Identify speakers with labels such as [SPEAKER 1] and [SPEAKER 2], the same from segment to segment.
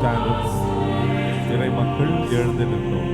[SPEAKER 1] stand up. இறை மக்கள் எழுந்து நின்றோம்.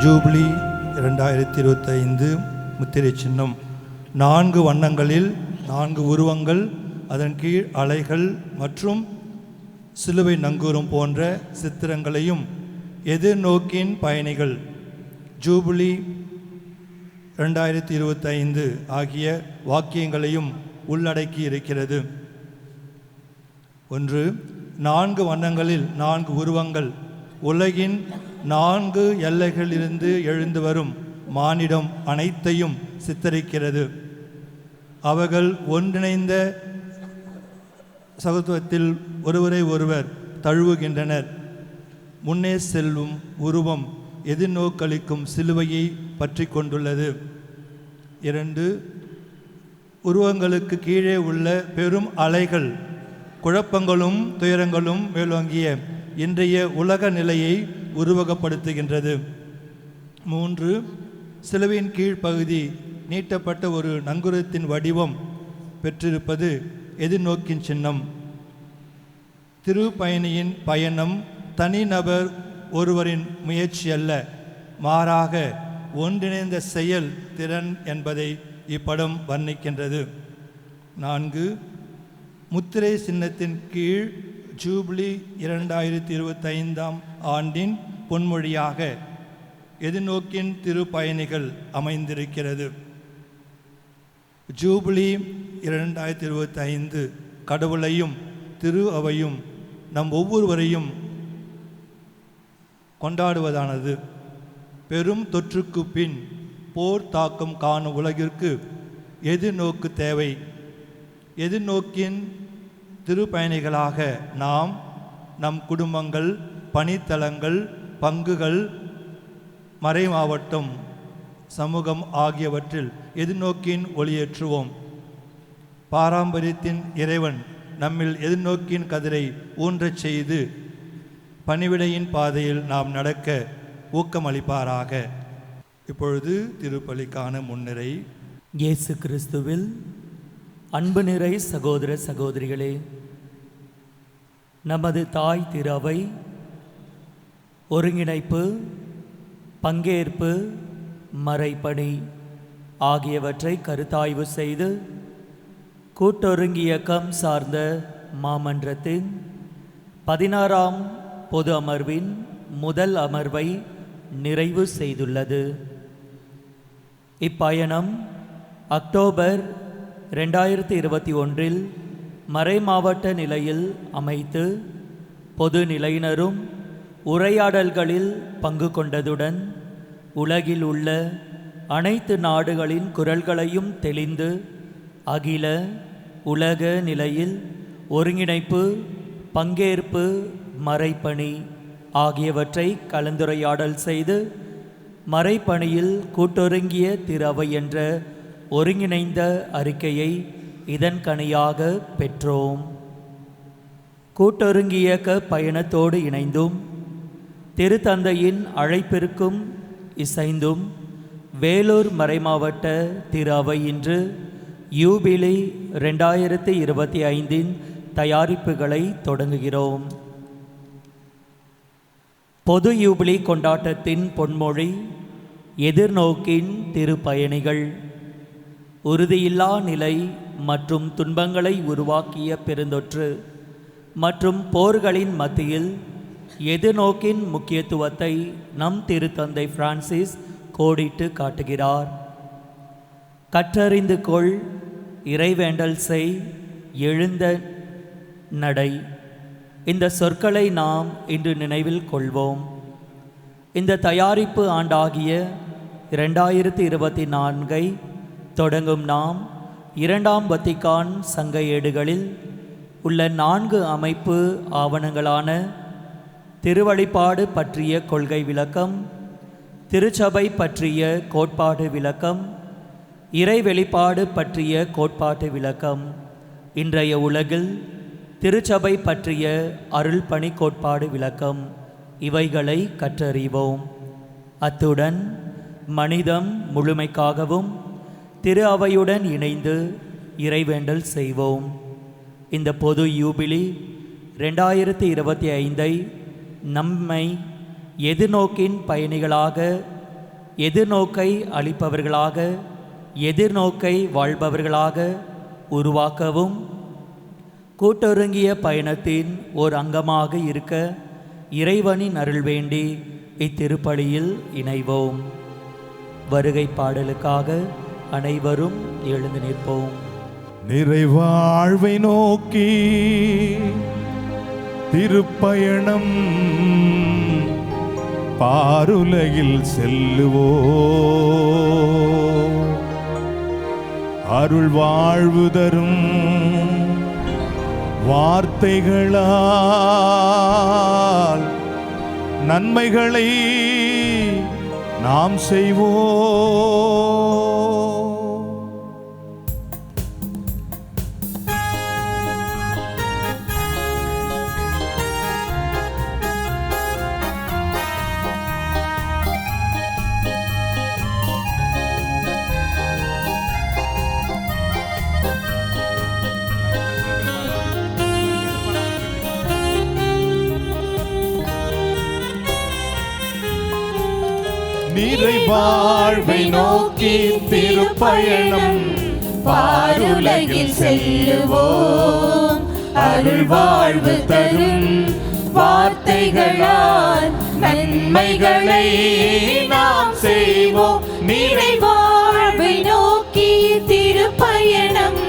[SPEAKER 2] ஜூபிலி 2025 முத்திரை சின்னம் 4 வண்ணங்களில் 4 உருவங்கள், அதன் கீழ் அலைகள் மற்றும் சிலுவை நங்கூரம் போன்ற சித்திரங்களையும் எதிர்நோக்கின் பயணிகள் ஜூபிலி 2025 ஆகிய வாக்கியங்களையும் உள்ளடக்கி இருக்கிறது. 1. 4 வண்ணங்களில் 4 உருவங்கள் உலகின் 4 எல்லைகளிலிருந்து எழுந்து வரும் மானிடம் அனைத்தையும் சித்தரிக்கிறது. அவர்கள் ஒன்றிணைந்த சகத்துவத்தில் ஒருவரை ஒருவர் தழுவுகின்றனர். முன்னே செல்லும் உருவம் எதிர்நோக்களிக்கும் சிலுவையை பற்றி கொண்டுள்ளது. 2. உருவங்களுக்கு கீழே உள்ள பெரும் அலைகள் குழப்பங்களும் துயரங்களும் மேலோங்கிய இன்றைய உலக நிலையை உருவகப்படுத்துகின்றது. 3. சிலுவையின் கீழ்ப்பகுதி நீட்டப்பட்ட ஒரு நங்கூரத்தின் வடிவம் பெற்றிருப்பது எதிர்நோக்கின் சின்னம். திருப்பயணியின் பயணம் தனிநபர் ஒருவரின் முயற்சி அல்ல, மாறாக ஒன்றிணைந்த செயல் திறன் என்பதை இப்படம் வர்ணிக்கின்றது. 4. முத்திரை சின்னத்தின் கீழ் ஜூபிலி 2025 ஆண்டின் பொன்மொழியாக எதிர்நோக்கின் திருப்பயணிகள் அமைந்திருக்கிறது. ஜூபிலி 2025 கடவுளையும் திரு அவையும் நம் ஒவ்வொருவரையும் கொண்டாடுவதானது. பெரும் தொற்றுக்கு பின் போர் தாக்கம் காணும் உலகிற்கு எதிர்நோக்கு தேவை. எதிர்நோக்கின் திருப்பயணிகளாக நாம் நம் குடும்பங்கள், பணித்தலங்கள், பங்குகள், மறை மாவட்டம், சமூகம் ஆகியவற்றில் எதிர்நோக்கின் ஒளியேற்றுவோம். பாரம்பரியத்தின் இறைவன் நம்மில் எதிர்நோக்கின் கதிரை ஊன்றச் செய்து பணிவிடையின் பாதையில் நாம் நடக்க ஊக்கமளிப்பாராக. இப்பொழுது திருப்பலிக்கான முன்னிறை.
[SPEAKER 3] இயேசு கிறிஸ்துவில் அன்பு நிறை சகோதர சகோதரிகளே, நமது தாய் திரு அவை ஒருங்கிணைப்பு, பங்கேற்பு, மறைப்பணி ஆகியவற்றை கருத்தாய்வு செய்து கூட்டொருங்கியக்கம் சார்ந்த மாமன்றத்தின் 16ஆம் பொது அமர்வின் முதல் அமர்வை நிறைவு செய்துள்ளது. இப்பயணம் அக்டோபர் 2021 மறைமாவட்ட நிலையில் அமைத்து பொது நிலையினரும் உரையாடல்களில் பங்கு கொண்டதுடன் உலகில் உள்ள அனைத்து நாடுகளின் குரல்களையும் தெளிந்து அகில உலக நிலையில் ஒருங்கிணைப்பு, பங்கேற்பு, மறைப்பணி ஆகியவற்றை கலந்துரையாடல் செய்து மறைப்பணியில் கூட்டொருங்கிய திரு அவை என்ற ஒருங்கிணைந்த அறிக்கையை இதன் கனியாக பெற்றோம். கூட்டொருங்கியக்க பயணத்தோடு இணைந்தும் திருத்தந்தையின் அழைப்பிற்கும் இசைந்தும் வேலூர் மறைமாவட்ட திரு அவை இன்று யூபிலி 2025 தயாரிப்புகளை தொடங்குகிறோம். பொது யூபிலி கொண்டாட்டத்தின் பொன்மொழி எதிர்நோக்கின் திருப்பயணிகள். உறுதியில்லா நிலை மற்றும் துன்பங்களை உருவாக்கிய பெருந்தொற்று மற்றும் போர்களின் மத்தியில் எதிர்நோக்கின் முக்கியத்துவத்தை நம் திருத்தந்தை பிரான்சிஸ் கோடிட்டு காட்டுகிறார். கற்றறிந்து கொள், இறைவேண்டல் செய், எழுந்த நடை. இந்த சொற்களை நாம் இன்று நினைவில் கொள்வோம். இந்த தயாரிப்பு ஆண்டாகிய 2024 தொடங்கும் நாம் 2ஆம் வத்திக்கான் சங்க ஏடுகளில் உள்ள 4 அமைப்பு ஆவணங்களான திருவழிபாடு பற்றிய கொள்கை விளக்கம், திருச்சபை பற்றிய கோட்பாடு விளக்கம், இறை வெளிப்பாடு பற்றிய கோட்பாட்டு விளக்கம், இன்றைய உலகில் திருச்சபை பற்றிய அருள் பணி கோட்பாடு விளக்கம் இவைகளை கற்றறிவோம். அத்துடன் மனிதம் முழுமைக்காகவும் திரு அவையுடன் இணைந்து இறைவேண்டல் செய்வோம். இந்த பொது யூபிலி 2025 நம்மை எதிர்நோக்கின் பயணிகளாக, எதிர்நோக்கை அளிப்பவர்களாக, எதிர்நோக்கை வாழ்பவர்களாக உருவாக்கவும் கூட்டொருங்கிய பயணத்தின் ஓர் அங்கமாக இருக்க இறைவனின் அருள் வேண்டி இத்திருப்பலியில் இணைவோம். வருகை பாடலுக்காக அனைவரும் எழுந்து நிற்போம்.
[SPEAKER 1] நிறைவாழ்வை நோக்கி திருப்பயணம் பாருலகில் செல்லுவோ, அருள் வாழ்வு தரும் வார்த்தைகளால் நன்மைகளை நாம் செய்வோம். நிறைவாழ்வை நோக்கி திருப்பயணம்
[SPEAKER 4] பாருலகில் செல்லுவோம், அருள் வாழ்வு தரும் வார்த்தைகளால் நன்மைகளை நாம் செய்வோம். நிறைவாழ்வை நோக்கி திருப்பயணம்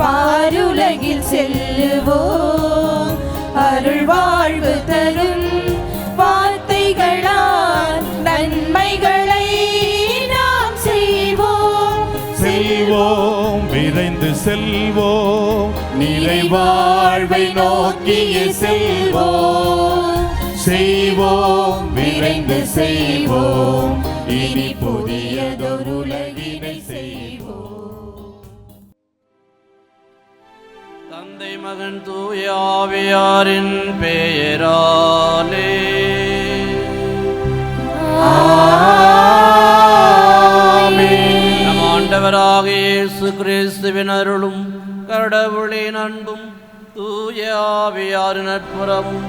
[SPEAKER 4] பாருலகில் செல்லுவோம், அருள் வாழ்வு தரும் வார்த்தைகளால் நன்மைகளை நாம் செய்வோம்.
[SPEAKER 1] செல்வோம், விரைந்து செல்வோம், நிறைவாழ்வை நோக்கியே செல்வோம். செய்வோம், விரைந்து செய்வோம், இனி புதியதொரு உலகினை செய்வோம்.
[SPEAKER 5] தந்தை மகன் தூய ஆவியாரின் பெயராலே
[SPEAKER 4] ஆமென்.
[SPEAKER 5] நம் ஆண்டவராக இயேசு கிறிஸ்துவின் அருளும் கடவுளின் அன்பும் தூய ஆவியாரின் நட்புறவும்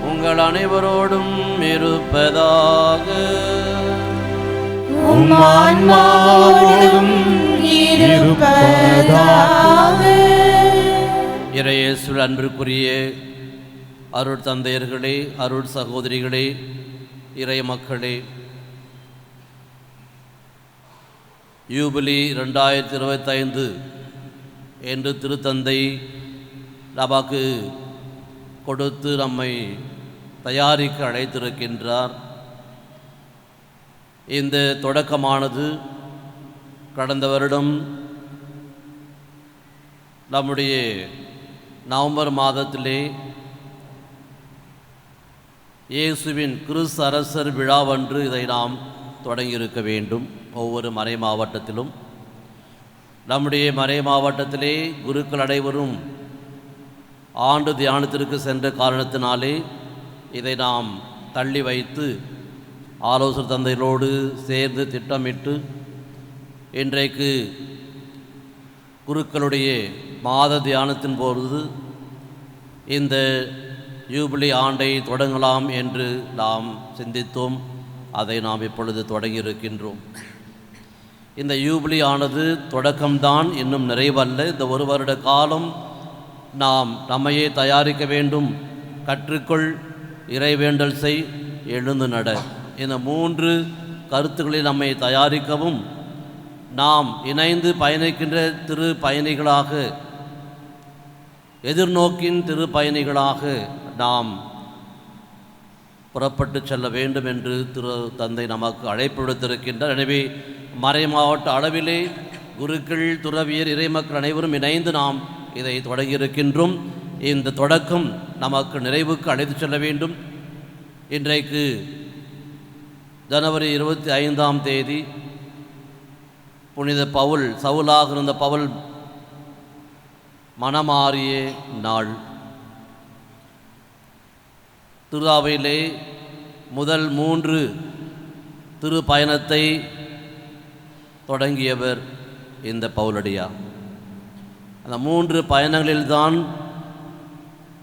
[SPEAKER 5] உங்கள் அனைவரோடும் இருப்பதாக.
[SPEAKER 4] உம் ஆன்மாவோடும் இருப்பதாக.
[SPEAKER 5] இறையேசுவில் அன்பிற்குரிய அருள் தந்தையர்களே, அருள் சகோதரிகளே, இறை மக்களே, யூபிலி 2025 என்று திருத்தந்தை நமக்கு கொடுத்து நம்மை தயாரிக்க அழைத்திருக்கின்றார். இந்த தொடக்கமானது கடந்த வருடம் நம்முடைய நவம்பர் மாதத்திலே இயேசுவின் கிறிஸ்து அரசர் விழாவன்று இதை நாம் தொடங்கியிருக்க வேண்டும். ஒவ்வொரு மறை மாவட்டத்திலும் நம்முடைய மறை மாவட்டத்திலே குருக்கள் அனைவரும் ஆண்டு தியானத்திற்கு சென்ற காரணத்தினாலே இதை நாம் தள்ளி வைத்து ஆலோசனை தந்தைகளோடு சேர்ந்து திட்டமிட்டு இன்றைக்கு குருக்களுடைய மாத தியானத்தின் பொழுது இந்த யூபிலி ஆண்டை தொடங்கலாம் என்று நாம் சிந்தித்தோம். அதை நாம் இப்பொழுது தொடங்கியிருக்கின்றோம். இந்த யூபிலி ஆனது தொடக்கம்தான், இன்னும் நிறைவல்ல. இந்த ஒரு வருட காலம் நாம் நம்மையே தயாரிக்க வேண்டும். கற்றுக்கொள், இறைவேண்டல் செய், எழுந்து நட, இந்த 3 கருத்துக்களில் நம்மை தயாரிக்கவும் நாம் இணைந்து பயணிக்கின்ற திரு பயணிகளாக, எதிர்நோக்கின் திரு பயணிகளாக நாம் புறப்பட்டு செல்ல வேண்டும் என்று திரு தந்தை நமக்கு அழைப்பு விடுத்திருக்கின்றார். எனவே மறை மாவட்ட அளவிலே குருக்கள், துறவியர், இறைமக்கள் அனைவரும் இணைந்து நாம் இதை தொடங்கியிருக்கின்றோம். இந்த தொடக்கம் நமக்கு நிறைவுக்கு அழைத்து செல்ல வேண்டும். இன்றைக்கு ஜனவரி 25ஆம் தேதி புனித பவுல், சவுலாக இருந்த பவுல் மனமாறிய நாள். திருவாவையிலே முதல் 3 திரு பயணத்தை தொடங்கியவர் இந்த பவுலடியார். அந்த 3 பயணங்களில்தான்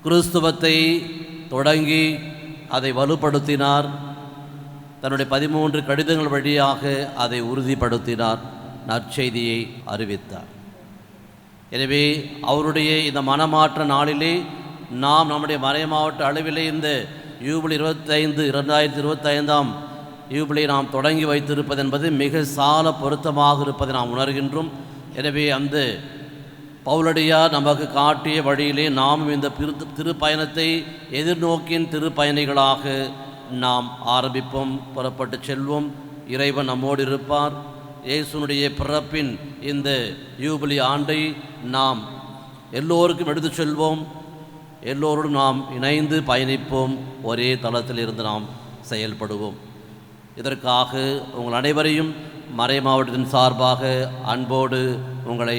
[SPEAKER 5] கிறிஸ்துவத்தை தொடங்கி அதை வலுப்படுத்தினார். தன்னுடைய 13 கடிதங்கள் வழியாக அதை உறுதிப்படுத்தினார், நற்செய்தியை அறிவித்தார். எனவே அவருடைய இந்த மனமாற்ற நாளிலே நாம் நம்முடைய மறை மாவட்ட அளவிலே இந்த யூபிலி 2025ஆம் யூபிலியை நாம் தொடங்கி வைத்திருப்பது என்பது மிக சால பொருத்தமாக இருப்பதை நாம் உணர்கின்றோம். எனவே அந்த பவுலடியார் நமக்கு காட்டிய வழியிலே நாமும் இந்த திரு பயணத்தை எதிர்நோக்கின் திரு பயணிகளாக நாம் ஆரம்பிப்போம், புறப்பட்டு செல்வோம். இறைவன் நம்மோடு இருப்பார். இயேசுனுடைய பிறப்பின் இந்த யூபிலி ஆண்டை நாம் எல்லோருக்கும் எடுத்து செல்வோம். எல்லோரும் நாம் இணைந்து பயணிப்போம். ஒரே தளத்தில் இருந்து நாம் செயல்படுவோம். இதற்காக உங்கள் அனைவரையும் மறை மாவட்டத்தின் சார்பாக அன்போடு உங்களை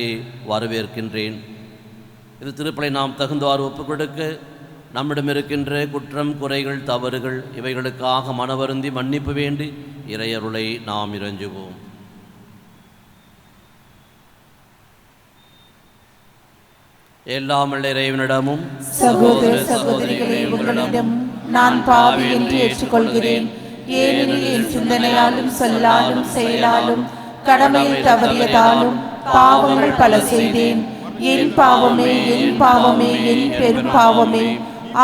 [SPEAKER 5] வரவேற்கின்றேன். இது திருப்பலை நாம் தகுந்தவாறு ஒப்புக் கொடுக்க, நம்மிடம் இருக்கின்ற குற்றம், குறைகள், தவறுகள் இவைகளுக்காக மனவருந்தி மன்னிப்பு வேண்டி இறையருளை நாம் இறைஞ்சுவோம். எல்லாம் உள்ள இறைவனிடமும்
[SPEAKER 4] சகோதர சகோதரிகளே, உங்களிடம் நான் பாவி என்று ஏற்றுக்கொள்கிறேன். ஏனெனில் என் சிந்தனையாலும் சொல்லாலும் செயலாலும் கடமையில் தவறியதாலும் பாவங்கள் பல செய்தேன். என் பாவமே, என் பாவமே, என் பெரும் பாவமே.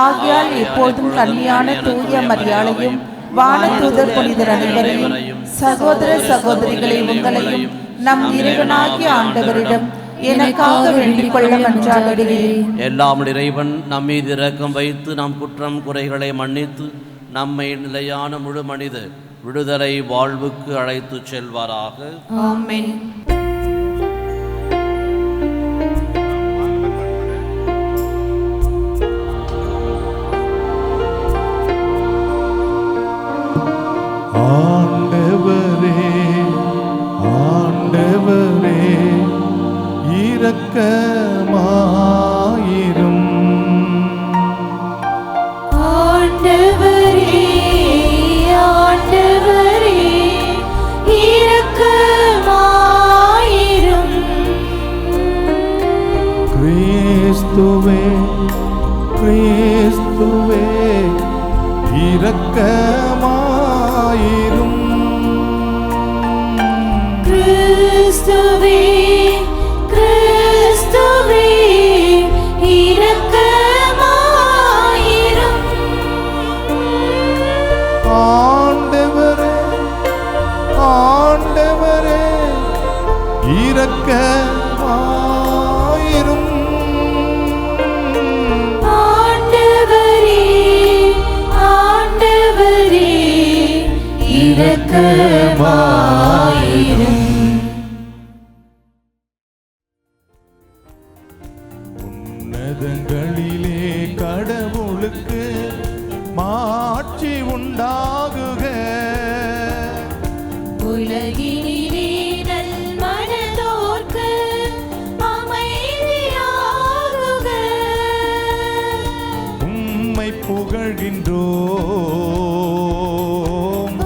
[SPEAKER 4] ஆகையால் எப்போதும் கன்னியான தூய மரியாளையும் வானதூதர் புனிதர் அனைவரையும், சகோதர சகோதரிகளை உங்களையும் நம் இறைவனாகிய ஆண்டவரிடம் எனக்காக வேண்டிக் கொள்ள மன்றாடுகிறேன்.
[SPEAKER 5] எல்லாம் இறைவன் நம் மீது இரக்கம் வைத்து நம் குற்றம் குறைகளை மன்னித்து நம்மை நிலையான முழு மனித விடுதலை வாழ்வுக்கு அழைத்து செல்வாராக.
[SPEAKER 4] ஆமென்.
[SPEAKER 1] ஆண்டவரே, ஆண்டவரே, இரக்கமாயிரும்.
[SPEAKER 4] ஆண்டவரே, ஆண்டவரே, இரக்கமாயிரும்.
[SPEAKER 1] கிறிஸ்துவே, கிறிஸ்துவே, இரக்கமாயிரும்.
[SPEAKER 4] கிறிஸ்துவே, கிறிஸ்துவே, இரக்கமாயிரும்.
[SPEAKER 1] ஆண்டவரே, ஆண்டவரே, இரக்கமாயிரும்.
[SPEAKER 4] ஆண்டவரே, ஆண்டவரே, இரக்கமாயிரும். இரக்கமாயிரும்.
[SPEAKER 1] உன்னதங்களிலே கடவுளுக்கு மாட்சி உண்டாகுக.
[SPEAKER 4] உலகினிலே நல்மனதோர்க்கு அமைதியாகுக.
[SPEAKER 1] உம்மை புகழ்கின்றோம்,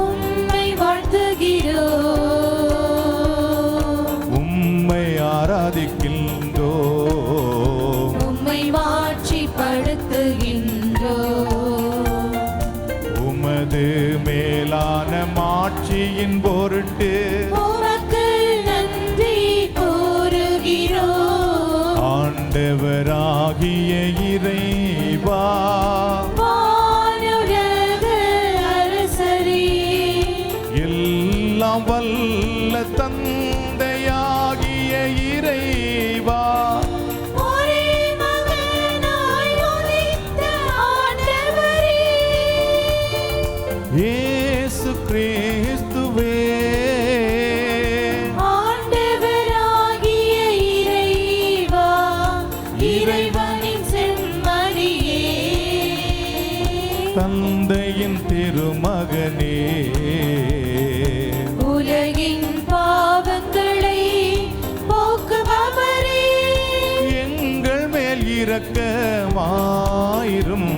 [SPEAKER 4] உம்மை வாழ்த்துகிறோம்,
[SPEAKER 1] உம்மை ஆராதிக்கின்றோம்.
[SPEAKER 4] உம்மை மாட்சிப்படுத்துகின்றோம்.
[SPEAKER 1] உமது மேலான மாட்சியின் பொருட்டு
[SPEAKER 4] உமக்கு நன்றி கூறுகிறோம்.
[SPEAKER 1] ஆண்டவராகிய இறைவா,
[SPEAKER 4] வானுலக அரசரே,
[SPEAKER 1] எல்லாம் வல்ல தந்தையாகிய இறைவா,
[SPEAKER 4] ஒரே மகனாய் உதித்த ஆண்டவரே,
[SPEAKER 1] இயேசு கிறிஸ்துவே,
[SPEAKER 4] ஆண்டவராகிய இறைவா, இறைவனின் செம்மறியே,
[SPEAKER 1] தந்தையின் திருமகனே,
[SPEAKER 4] உலகின் பாவங்களை போக்குபவரே,
[SPEAKER 1] எங்கள் மேல் இரக்கமாயிரும்.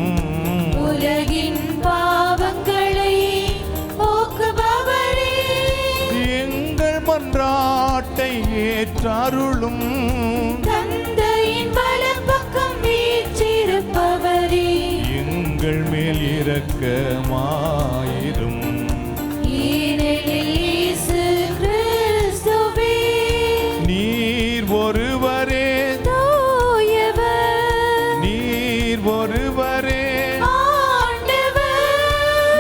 [SPEAKER 4] உலகின் பாவங்களை போக்குபவரே,
[SPEAKER 1] எங்கள் மன்றாட்டை ஏற்றருளும்.
[SPEAKER 4] தந்தையின் வலப்பக்கம் வீற்றிருப்பவரே,
[SPEAKER 1] எங்கள் மேல் இரக்கமாயிரும்.
[SPEAKER 4] ஏனெனில் இயேசு கிறிஸ்துவே
[SPEAKER 1] நீர் ஒருவரே,
[SPEAKER 4] தூயவர்,
[SPEAKER 1] நீர் ஒருவரே,
[SPEAKER 4] ஆண்டவர்,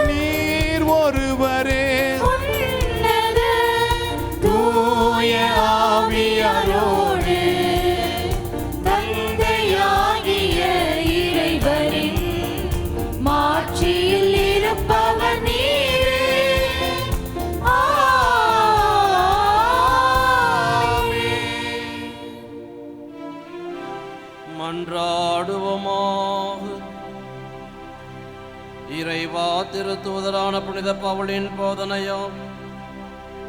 [SPEAKER 1] நீர் ஒருவரே,
[SPEAKER 4] உன்னத தூய ஆவியாரோடு தந்தையாகிய இறைவனின் மாட்சியில் இருப்பவர் நீரே. ஆமென்.
[SPEAKER 5] மன்றாடுவோமாக. இறைவா, திருத்தூதரான புனித பவுலின் போதனையால்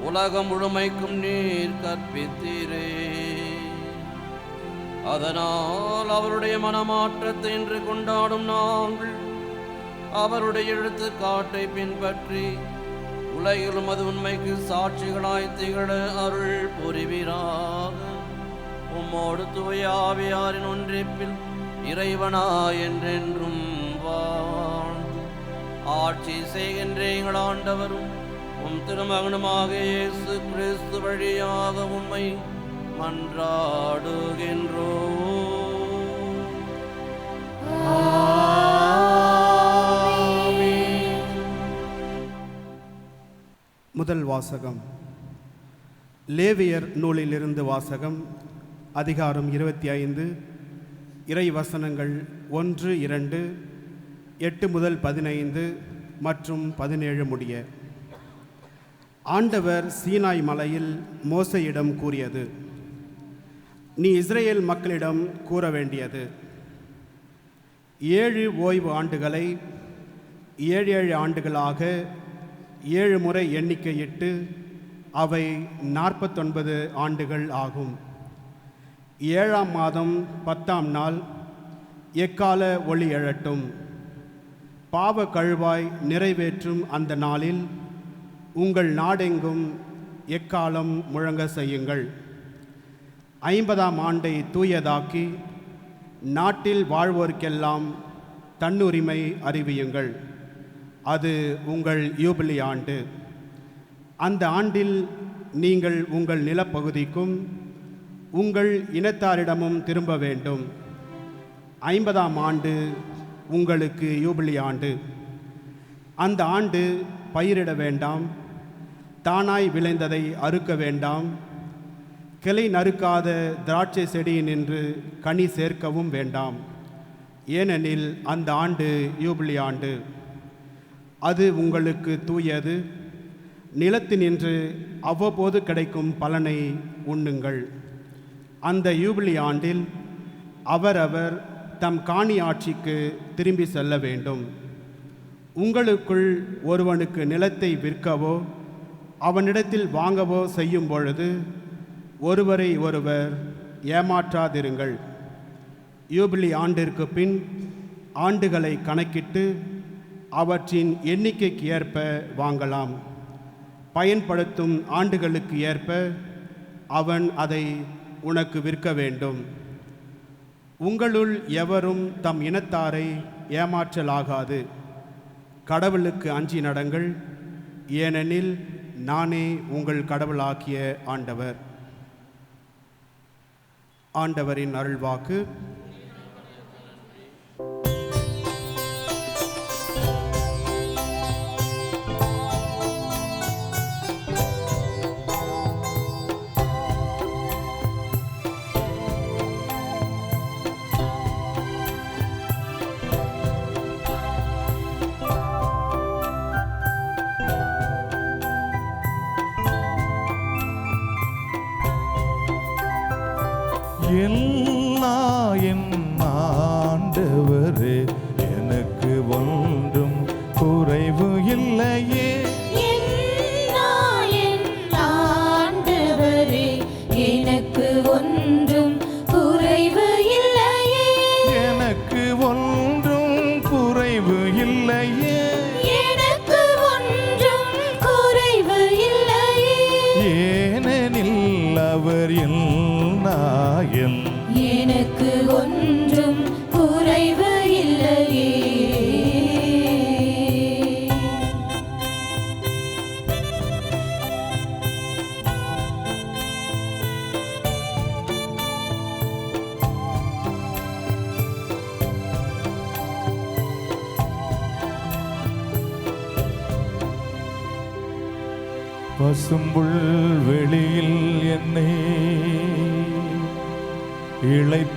[SPEAKER 5] உலகம் முழுமைக்கும் நீர் கற்பித்தீரே. அதனால் அவருடைய மனமாற்றத்தை இன்று கொண்டாடும் நாங்கள் அவருடைய எழுத்துக்காட்டை பின்பற்றி உலகிலும் அது உண்மைக்கு சாட்சிகளாய் திகழ அருள் புரிவீராக. உம்மோடு தூய ஆவியாரின் ஒன்றிப்பில் இறைவனாய் என்றென்றும் வாழ்ந்து ஆட்சி செய்கின்ற எங்கள் ஆண்டவரும் உம் திருமகனுமாக இயேசு கிறிஸ்து வழியாக உம்மை மன்றாடுகின்றோம்.
[SPEAKER 6] முதல் வாசகம். லேவியர் நூலிலிருந்து வாசகம். அதிகாரம் 25, இறை வசனங்கள் 1, 2, 8 முதல் 15 மற்றும் 17 முடிய. ஆண்டவர் சீனாய் மலையில் மோசேயிடம் கூறியது: நீ இஸ்ரேல் மக்களிடம் கூற வேண்டியது, 7 ஓய்வு ஆண்டுகளை 7 ஆண்டுகளாக 7 முறை எண்ணிக்கையிட்டு அவை 49 ஆண்டுகள் ஆகும். 7ஆம் மாதம் 10ஆம் நாள் எக்கால ஒளி எழட்டும். பாவ கழுவாய் நிறைவேற்றும் அந்த நாளில் உங்கள் நாடெங்கும் எக்காலம் முழங்க செய்யுங்கள். 50ஆம் ஆண்டை தூயதாக்கி நாட்டில் வாழ்வோர்க்கெல்லாம் தன்னுரிமை அறிவியுங்கள். அது உங்கள் யூபிலி ஆண்டு. அந்த ஆண்டில் நீங்கள் உங்கள் நிலப்பகுதிக்கும் உங்கள் இனத்தாரிடமும் திரும்ப வேண்டும். 50ஆம் ஆண்டு உங்களுக்கு யூபிலி ஆண்டு. அந்த ஆண்டு பயிரிட வேண்டாம், தானாய் விளைந்ததை அறுக்க வேண்டாம், கிளை நறுக்காத திராட்சை செடியினின்று கனி சேர்க்கவும் வேண்டாம். ஏனெனில் அந்த ஆண்டு யூபிலி ஆண்டு. அது உங்களுக்கு தூயது. நிலத்தினின்று அவ்வப்போது கிடைக்கும் பலனை உண்ணுங்கள். அந்த யூபிலி ஆண்டில் அவரவர் தம் காணி ஆட்சிக்கு திரும்பி செல்ல வேண்டும். உங்களுக்குள் ஒருவனுக்கு நிலத்தை விற்கவோ அவனிடத்தில் வாங்கவோ செய்யும் பொழுது ஒருவரை ஒருவர் ஏமாற்றாதிருங்கள். யூபிலி ஆண்டிற்கு பின் ஆண்டுகளை கணக்கிட்டு அவற்றின் எண்ணிக்கைக்கு ஏற்ப வாங்கலாம். பயன்படுத்தும் ஆண்டுகளுக்கு ஏற்ப அவன் அதை உனக்கு விற்க வேண்டும். உங்களுள் எவரும் தம் இனத்தாரை ஏமாற்றலாகாது. கடவுளுக்கு அஞ்சி நடங்கள், ஏனெனில் நானே உங்கள் கடவுளாகிய ஆண்டவர். ஆண்டவரின் அருள்வாக்கு.
[SPEAKER 1] எல்லாம் என் ஆண்டவரே, எனக்கு ஒன்றும் குறைவு இல்லையே.
[SPEAKER 4] ஆண்டவரே, எனக்கு ஒன்றும் குறைவு இல்லையே.
[SPEAKER 1] எனக்கு ஒன்றும் குறைவு இல்லையே.
[SPEAKER 4] எனக்கு ஒன்றும் குறைவு இல்லையே.
[SPEAKER 1] ஏனெனில் அவர் என் நாயன்.
[SPEAKER 4] எனக்கு ஒன்றும் குறைவு இல்லையே.
[SPEAKER 1] பசும்புல் வெளியில் என்னை இளைப்பாற்றுவார்.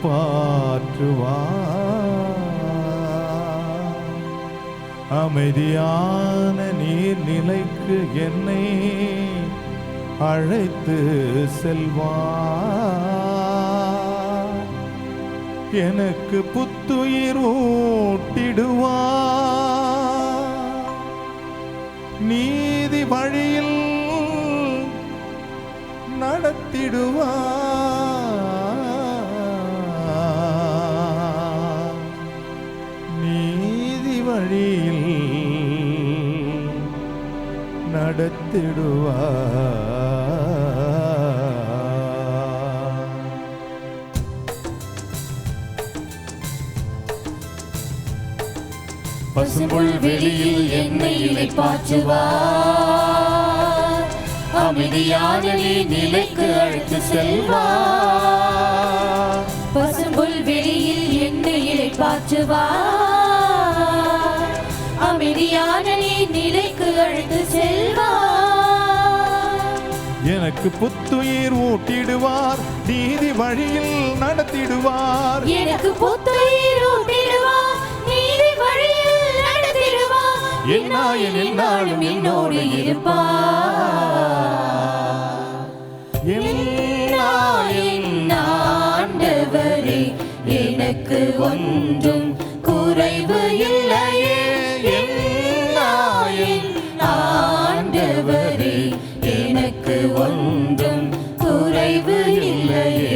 [SPEAKER 1] அமைதியான நீர்நிலைக்கு என்னை அழைத்து செல்வார். எனக்கு புத்துயிர் ஊட்டிடுவார். நீதி வழியில் நடத்திடுவார். நீதி வழியில் நடத்திடுவார்.
[SPEAKER 4] பசும்புல் வெளியில் என்னை இளைப்பாற்றுவார். அமைதியான நிலைக்கு அழைத்து செல்வார். பசும்புல் வெளியில் என்னை இளைப்பாற்றுவார். அமைதியான நிலைக்கு அழைத்து செல்வார்.
[SPEAKER 1] எனக்கு புத்துயிர் ஊட்டிடுவார். நீதி வழியில் நடத்திடுவார்.
[SPEAKER 4] எனக்கு புத்துயிர் ஊட்டிடுவார். நீதி வழியில் நடத்திடுவார்.
[SPEAKER 1] என் நாயன் எந்நாளும் என்னோடு இருப்பார். என் நாயன்
[SPEAKER 4] ஆண்டவரே, எனக்கு ஒன்றும் குறைவு இல்லையே. என் நாயன் ஆண்டவரே, எனக்கு ஒன்றும் குறைவு இல்லையே.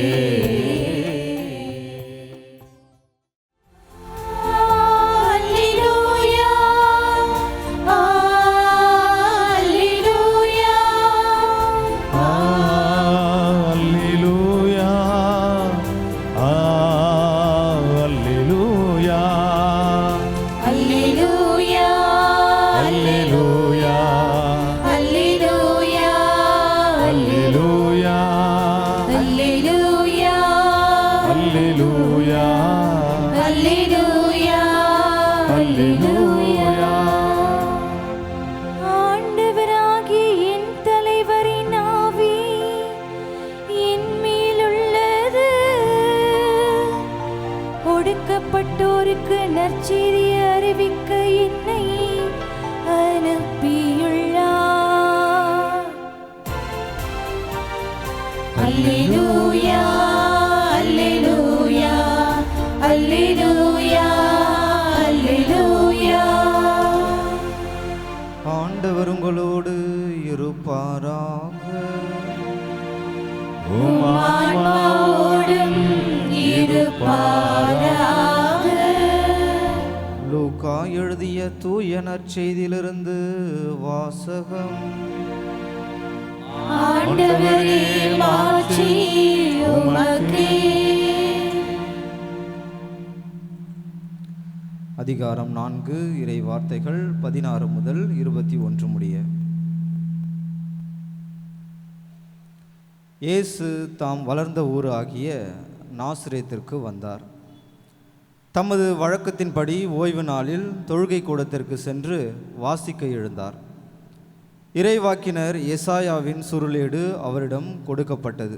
[SPEAKER 7] ஆண்டவராகிய என் தலைவரின் ஆவி என் மேலுள்ளது. ஒடுக்கப்பட்டோருக்கு நற்செய்தியை அறிவிக்க என்னை அனுப்பியுள்ளார்.
[SPEAKER 8] லூக்கா எழுதிய தூய நற்செய்தியிலிருந்து வாசகம்.
[SPEAKER 4] ஆண்டவரே மாட்சி உமக்கே.
[SPEAKER 8] அதிகாரம் 4, இறை வார்த்தைகள் 16 முதல் 21 முடிய. இயேசு தாம் வளர்ந்த ஊர் ஆகிய நாசரேத்திற்கு வந்தார். தமது வழக்கத்தின்படி ஓய்வு நாளில் தொழுகை கூடத்திற்கு சென்று வாசிக்க எழுந்தார். இறைவாக்கினர் எசாயாவின் சுருளேடு அவரிடம் கொடுக்கப்பட்டது.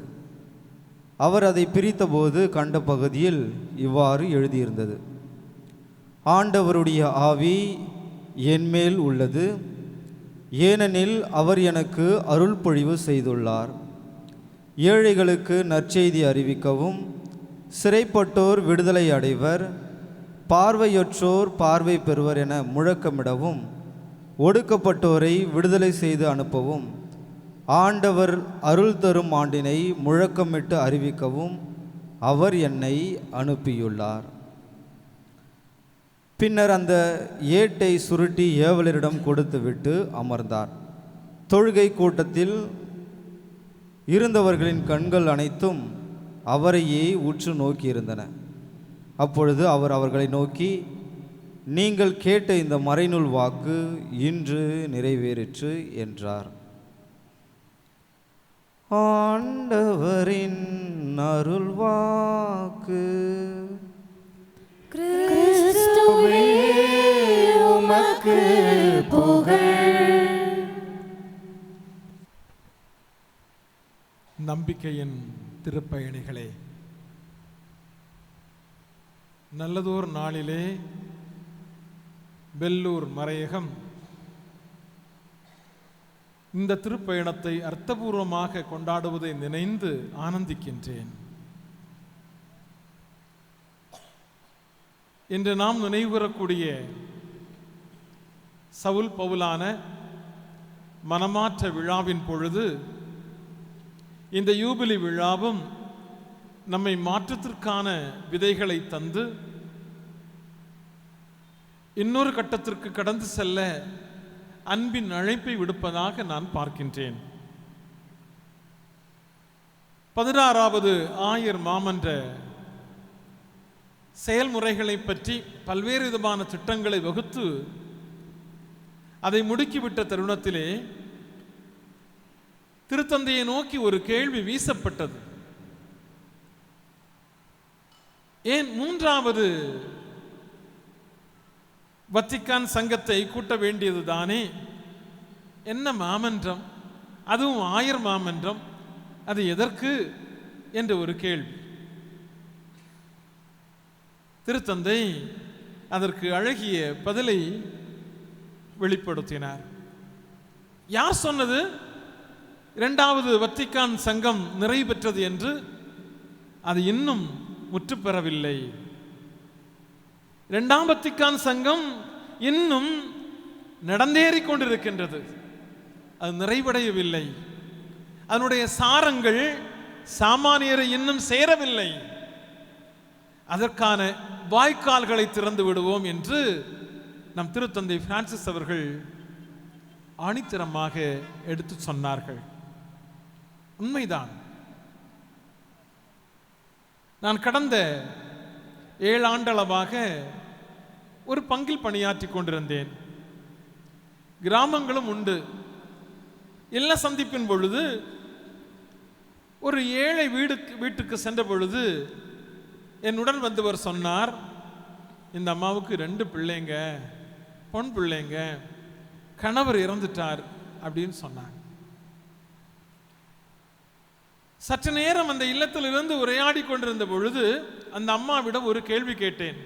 [SPEAKER 8] அவர் அதை பிரித்தபோது கண்ட பகுதியில் இவ்வாறு எழுதியிருந்தது: ஆண்டவருடைய ஆவி என்மேல் உள்ளது, ஏனெனில் அவர் எனக்கு அருள் பொழிவு செய்துள்ளார். ஏழைகளுக்கு நற்செய்தி அறிவிக்கவும், சிறைப்பட்டோர் விடுதலை அடைவர், பார்வையற்றோர் பார்வை பெறுவர் என முழக்கமிடவும், ஒடுக்கப்பட்டோரை விடுதலை செய்து அனுப்பவும், ஆண்டவர் அருள் தரும் ஆண்டினை முழக்கமிட்டு அறிவிக்கவும் அவர் என்னை அனுப்பியுள்ளார். பின்னர் அந்த ஏட்டை சுருட்டி ஏவலரிடம் கொடுத்துவிட்டு அமர்ந்தார். தொழுகை கூட்டத்தில் இருந்தவர்களின் கண்கள் அனைத்தும் அவரையே உற்று நோக்கியிருந்தன. அப்பொழுது அவர் அவர்களை nokki, நீங்கள் கேட்ட இந்த மறைநூல் வாக்கு இன்று நிறைவேறிற்று என்றார். ஆண்டவரின் அருள் வாக்கு.
[SPEAKER 4] கிறிஸ்துவே உமக்கு புகழ்.
[SPEAKER 9] நம்பிக்கையின் திருப்பயணிகளே, நல்லதோர் நாளிலே வெள்ளூர் மறையகம் இந்த திருப்பயணத்தை அர்த்தபூர்வமாக கொண்டாடுவதை நினைந்து ஆனந்திக்கின்றேன். இன்று நாம் நினைவுகூரக்கூடிய சவுல் பவுலான மனமாற்ற விழாவின் பொழுது இந்த யூபிலி விழாவும் நம்மை மாற்றத்திற்கான விதைகளை தந்து இன்னொரு கட்டத்திற்கு கடந்து செல்ல அன்பின் அழைப்பை விடுப்பதாக நான் பார்க்கின்றேன். 16வது ஆயர் மாமன்ற செயல்முறைகளை பற்றி பல்வேறு விதமான திட்டங்களை வகுத்து அதை முடுக்கிவிட்ட தருணத்திலே திருத்தந்தையை நோக்கி ஒரு கேள்வி வீசப்பட்டது. ஏன் 3வது வத்திக்கான் சங்கத்தை கூட்ட வேண்டியது தானே? என்ன மாமன்றம், அதுவும் ஆயர் மாமன்றம், அது எதற்கு என்ற ஒரு கேள்வி. திருத்தந்தை அதற்கு அழகிய பதிலை வெளிப்படுத்தினார். யார் சொன்னது 2வது வத்திக்கான் சங்கம் நிறைவு பெற்றது என்று? அது இன்னும் முற்று பெறவில்லை. 2ஆம் வத்திக்கான் சங்கம் இன்னும் நடந்தேறிக் கொண்டிருக்கின்றது. அது நிறைவடையவில்லை. அதனுடைய சாரங்கள் சாமானியரை இன்னும் சேரவில்லை. அதற்கான வாய்க்கால்களை திறந்து விடுவோம் என்று நம் திருத்தந்தை பிரான்சிஸ் அவர்கள் ஆணித்தரமாக எடுத்து சொன்னார்கள். உண்மைதான். நான் கடந்த 7 ஆண்டளவாக ஒரு பங்கில் பணியாற்றி கொண்டிருந்தேன். கிராமங்களும் உண்டு. இல்ல சந்திப்பின் பொழுது ஒரு ஏழை வீட்டுக்கு சென்ற பொழுது என்னுடன் வந்தவர் சொன்னார், இந்த அம்மாவுக்கு 2 பிள்ளைங்க, பொன் பிள்ளைங்க, கணவர் இறந்துட்டார் அப்படின்னு சொன்னார். சற்று நேரம் அந்த இல்லத்தில் இருந்து உரையாடி கொண்டிருந்த பொழுது அந்த அம்மாவிடம் ஒரு கேள்வி கேட்டேன்.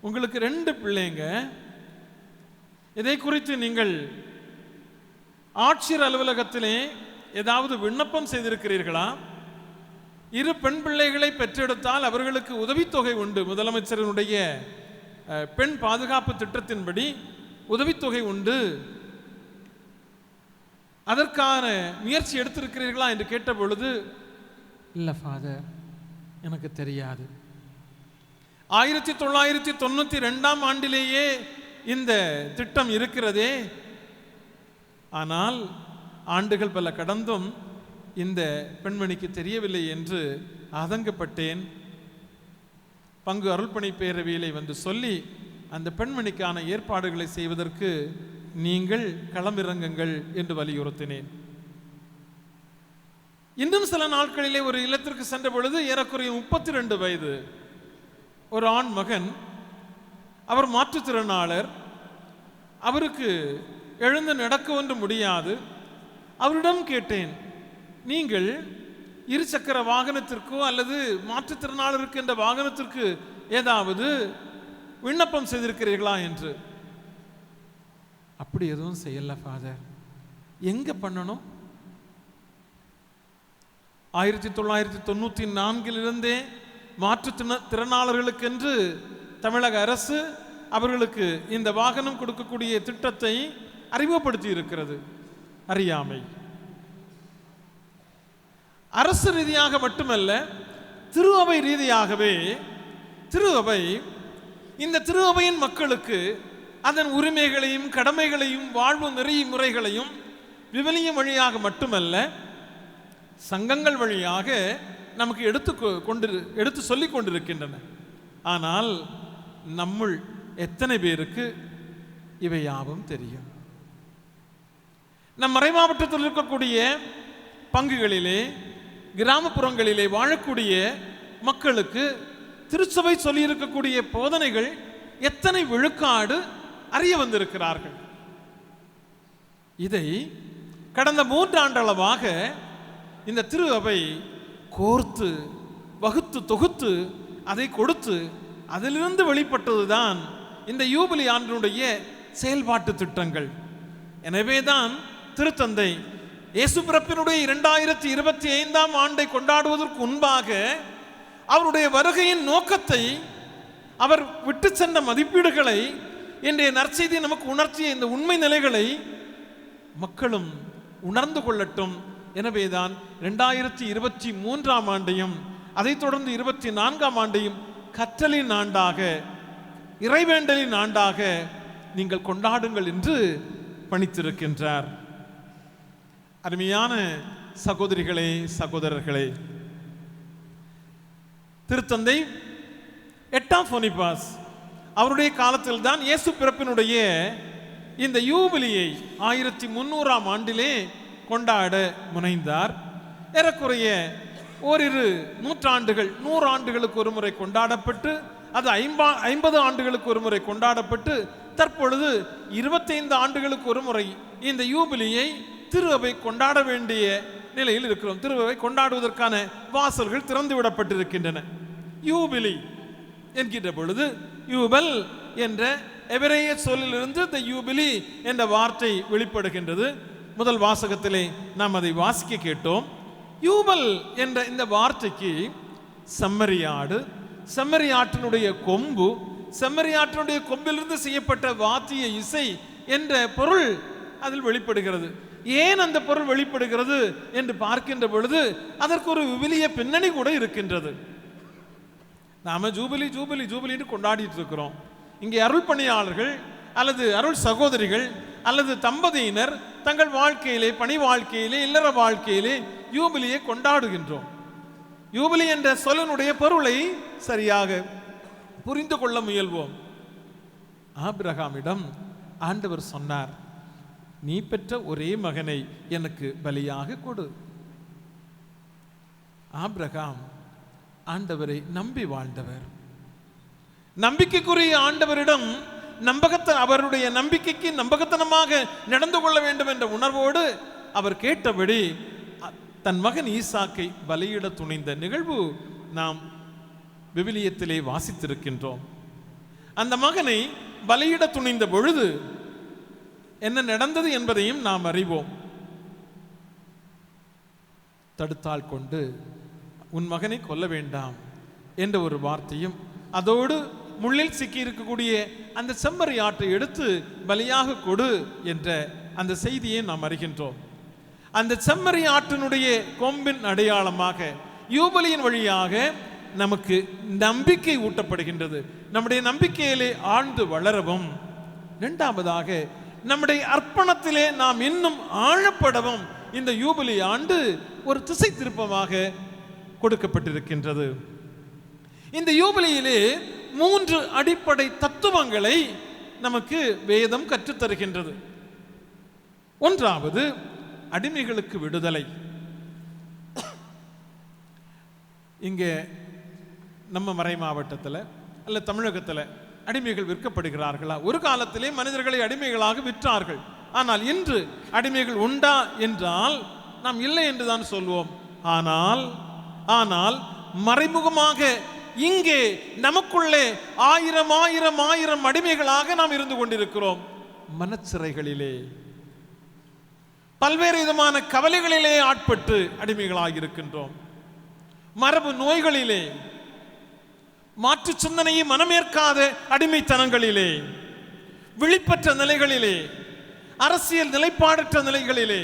[SPEAKER 9] உங்களுக்கு 2 பிள்ளைங்க, இதை குறித்து நீங்கள் ஆட்சியர் அலுவலகத்திலே ஏதாவது விண்ணப்பம் செய்திருக்கிறீர்களா? 2 பெண் பிள்ளைகளை பெற்றெடுத்தால் அவர்களுக்கு உதவித்தொகை உண்டு. முதலமைச்சரினுடைய பெண் பாதுகாப்பு திட்டத்தின்படி உதவித்தொகை உண்டு. அதற்கான முயற்சி எடுத்திருக்கிறீர்களா என்று கேட்ட பொழுது, இல்லை ஃபாதர், எனக்கு தெரியாது. 1992 ஆண்டிலேயே இந்த திட்டம் இருக்கிறதே. ஆனால் ஆண்டுகள் பல கடந்தும் இந்த பெண்மணிக்கு தெரியவில்லை என்று ஆதங்கப்பட்டேன். பங்கு அருள்பணி பேரவையிலே வந்து சொல்லி அந்த பெண்மணிக்கான ஏற்பாடுகளை செய்வதற்கு நீங்கள் களமிறங்குங்கள் என்று வலியுறுத்தினேன். இன்னும் சில நாட்களிலே ஒரு இல்லத்திற்கு சென்ற பொழுது ஏறக்குறைய 32 வயது ஒரு ஆண் மகன், அவர் மாற்றுத்திறனாளர், அவருக்கு எழுந்து நடக்க ஒன்று முடியாது. அவரிடம் கேட்டேன், நீங்கள் இருசக்கர வாகனத்திற்கோ அல்லது மாற்றுத்திறனாளருக்கு என்ற வாகனத்திற்கு ஏதாவது விண்ணப்பம் செய்திருக்கிறீர்களா என்று. அப்படி எதுவும் செய்யல ஃபாதர். எங்க பண்ணணும்? 1994 மாற்றுத்திறனாளர்களுக்கென்று தமிழக அரசு அவர்களுக்கு இந்த வாகனம் கொடுக்கக்கூடிய திட்டத்தை அறிமுகப்படுத்தி இருக்கிறது. அறியாமை. அரசு ரீதியாக மட்டுமல்ல, திரு அவை ரீதியாகவே இந்த திரு அவையின் மக்களுக்கு அதன் உரிமைகளையும் கடமைகளையும் வாழ்வு நெறிமுறைகளையும் விவிலியம் வழியாக மட்டுமல்ல சங்கங்கள் வழியாக நமக்கு எடுத்து சொல்லிக் கொண்டிருக்கின்றன. ஆனால் நம்முள் எத்தனை பேருக்கு இவை யாவும் தெரியும்? நம் மறைமாவட்டத்தில் இருக்கக்கூடிய பங்குகளிலே கிராமப்புறங்களிலே வாழக்கூடிய மக்களுக்கு திருச்சபை சொல்லியிருக்கக்கூடிய போதனைகள் எத்தனை விழுக்காடு அறிய வந்திருக்கிறார்கள்? இதை கடந்த 3 ஆண்டளவாக இந்த திரு அவை கோர்த்து வகுத்து தொகுத்து அதை கொடுத்து அதிலிருந்து வெளிப்பட்டதுதான் இந்த யூபிலி ஆண்டினுடைய செயல்பாட்டு திட்டங்கள். எனவேதான் திருத்தந்தை இயேசு பிறப்பினுடைய 2025 ஆண்டை கொண்டாடுவதற்கு முன்பாக அவருடைய வருகையின் நோக்கத்தை, அவர் விட்டு சென்ற மதிப்பீடுகளை, இன்றைய நற்செய்தி நமக்கு உணர்த்திய இந்த உண்மை நிலைகளை மக்களும் உணர்ந்து கொள்ளட்டும். எனவேதான் 2023 ஆண்டையும் அதைத் தொடர்ந்து 24 ஆண்டையும் கற்றலின் ஆண்டாக, இறைவேண்டலின் ஆண்டாக நீங்கள் கொண்டாடுங்கள் என்று பணித்திருக்கின்றார். அருமையான சகோதரிகளே, சகோதரர்களே, திருத்தந்தை 8ஆம் பொனிபாஸ் அவருடைய காலத்தில் தான் இயேசு பிறப்பினுடைய இந்த யூபிலியை 1300 ஆண்டிலே கொண்டாட முனைந்தார். ஏறக்குறைய ஓரிரு நூற்றாண்டுகள், 100 ஆண்டுகளுக்கு ஒரு முறை கொண்டாடப்பட்டு, அது 50 ஆண்டுகளுக்கு ஒரு முறை கொண்டாடப்பட்டு, தற்பொழுது 25 ஆண்டுகளுக்கு ஒரு முறை இந்த யூபிலியை திரு அவை கொண்டாட வேண்டிய நிலையில் இருக்கிறோம். திரு அவை கொண்டாடுவதற்கான வாசல்கள் திறந்து விடப்பட்டிருக்கின்றன. யூபிலி என்கின்ற பொழுது யூபல் என்ற எபிரேய சொல்லிலிருந்து இந்த யூபிலி என்ற வார்த்தை வெளிப்படுகின்றது. முதல் வாசகத்திலே நாம் அதை வாசிக்க கேட்டோம். யூபல் என்ற இந்த வார்த்தைக்கு செம்மறியாடு, செம்மறியாட்டினுடைய கொம்பு, செம்மறியாட்டினுடைய கொம்பிலிருந்து செய்யப்பட்ட வாத்திய இசை என்ற பொருள் அதில் வெளிப்படுகிறது. ஏன் அந்த பொருள் வெளிப்படுகிறது என்று பார்க்கின்ற பொழுது அதற்கு ஒரு விவிலிய பின்னணி கூட இருக்கின்றது. நாம ஜூபிலி ஜூபிலி ஜூபிலின்னு கொண்டாடிட்டு இருக்கிறோம். இங்கே அருள் பணியாளர்கள் அல்லது அருள் சகோதரிகள் அல்லது தம்பதியினர் தங்கள் வாழ்க்கையிலே, பணி வாழ்க்கையிலே, இல்லற வாழ்க்கையிலே யூபிலியை கொண்டாடுகின்றோம். யூபிலி என்ற சொல்லினுடைய பொருளை சரியாக புரிந்து கொள்ள முயல்வோம். ஆபிரகாமிடம் ஆண்டவர் சொன்னார், நீ பெற்ற ஒரே மகனை எனக்கு பலியாக கொடு. ஆபிரகாம் ஆண்டவரை நம்பி வாழ்ந்தவர். நம்பிக்கைக்குரிய ஆண்டவரிடம் அவருடைய நம்பிக்கைக்கு நம்பகத்தனமாக நடந்து கொள்ள வேண்டும் என்ற உணர்வோடு அவர் கேட்டபடி தன் மகன் ஈசாக்கை பலியிட துணிந்த நிகழ்வு நாம் விவிலியத்திலே வாசித்திருக்கின்றோம். அந்த மகனை பலியிட துணிந்த பொழுது என்ன நடந்தது என்பதையும் நாம் அறிவோம். தடுத்தால் கொண்டு உன் மகனை கொல்ல வேண்டாம் என்ற ஒரு வார்த்தையும், அதோடு முள்ளில் சிக்கி இருக்கக்கூடிய அந்த செம்மறி ஆட்டை எடுத்து பலியாக கொடு என்ற அந்த செய்தியை நாம் அறிகின்றோம். அந்த செம்மறி ஆட்டினுடைய கொம்பின் அடையாளமாக யூபிலியின் வழியாக நமக்கு நம்பிக்கை ஊட்டப்படுகின்றது. நம்முடைய நம்பிக்கையிலே ஆழ்ந்து வளரவும், இரண்டாவதாக நம்முடைய அர்ப்பணத்திலே நாம் இன்னும் ஆழப்படவும் இந்த யூபிலி ஆண்டு ஒரு திசை திருப்பமாக கொடுக்கப்பட்டிருக்கின்றது. இந்த யூபிலியிலே 3 அடிப்படை தத்துவங்களை நமக்கு வேதம் கற்றுத்தருகின்றது. ஒன்றாவது, அடிமைகளுக்கு விடுதலை. இங்கே நம்ம மறை மாவட்டத்தில் அல்ல தமிழகத்தில் அடிமைகள் விற்கப்படுகிறார்களா? ஒரு காலத்திலே மனிதர்களை அடிமைகளாக விற்றார்கள். ஆனால் இன்று அடிமைகள் உண்டா என்றால் நாம் இல்லை என்றுதான் சொல்வோம். ஆனால் மறைமுகமாக இங்கே நமக்குள்ளே ஆயிரம் அடிமைகளாக நாம் இருந்து கொண்டிருக்கிறோம். மனச்சிறைகளிலே, பல்வேறு விதமான கவலைகளிலே ஆட்பட்டு அடிமைகளாக இருக்கின்றோம். மரபு நோய்களிலே, மாற்று சிந்தனையை மனமேற்காத அடிமைத்தனங்களிலே, விழிப்பற்ற நிலைகளிலே, அரசியல் நிலைப்பாடற்ற நிலைகளிலே,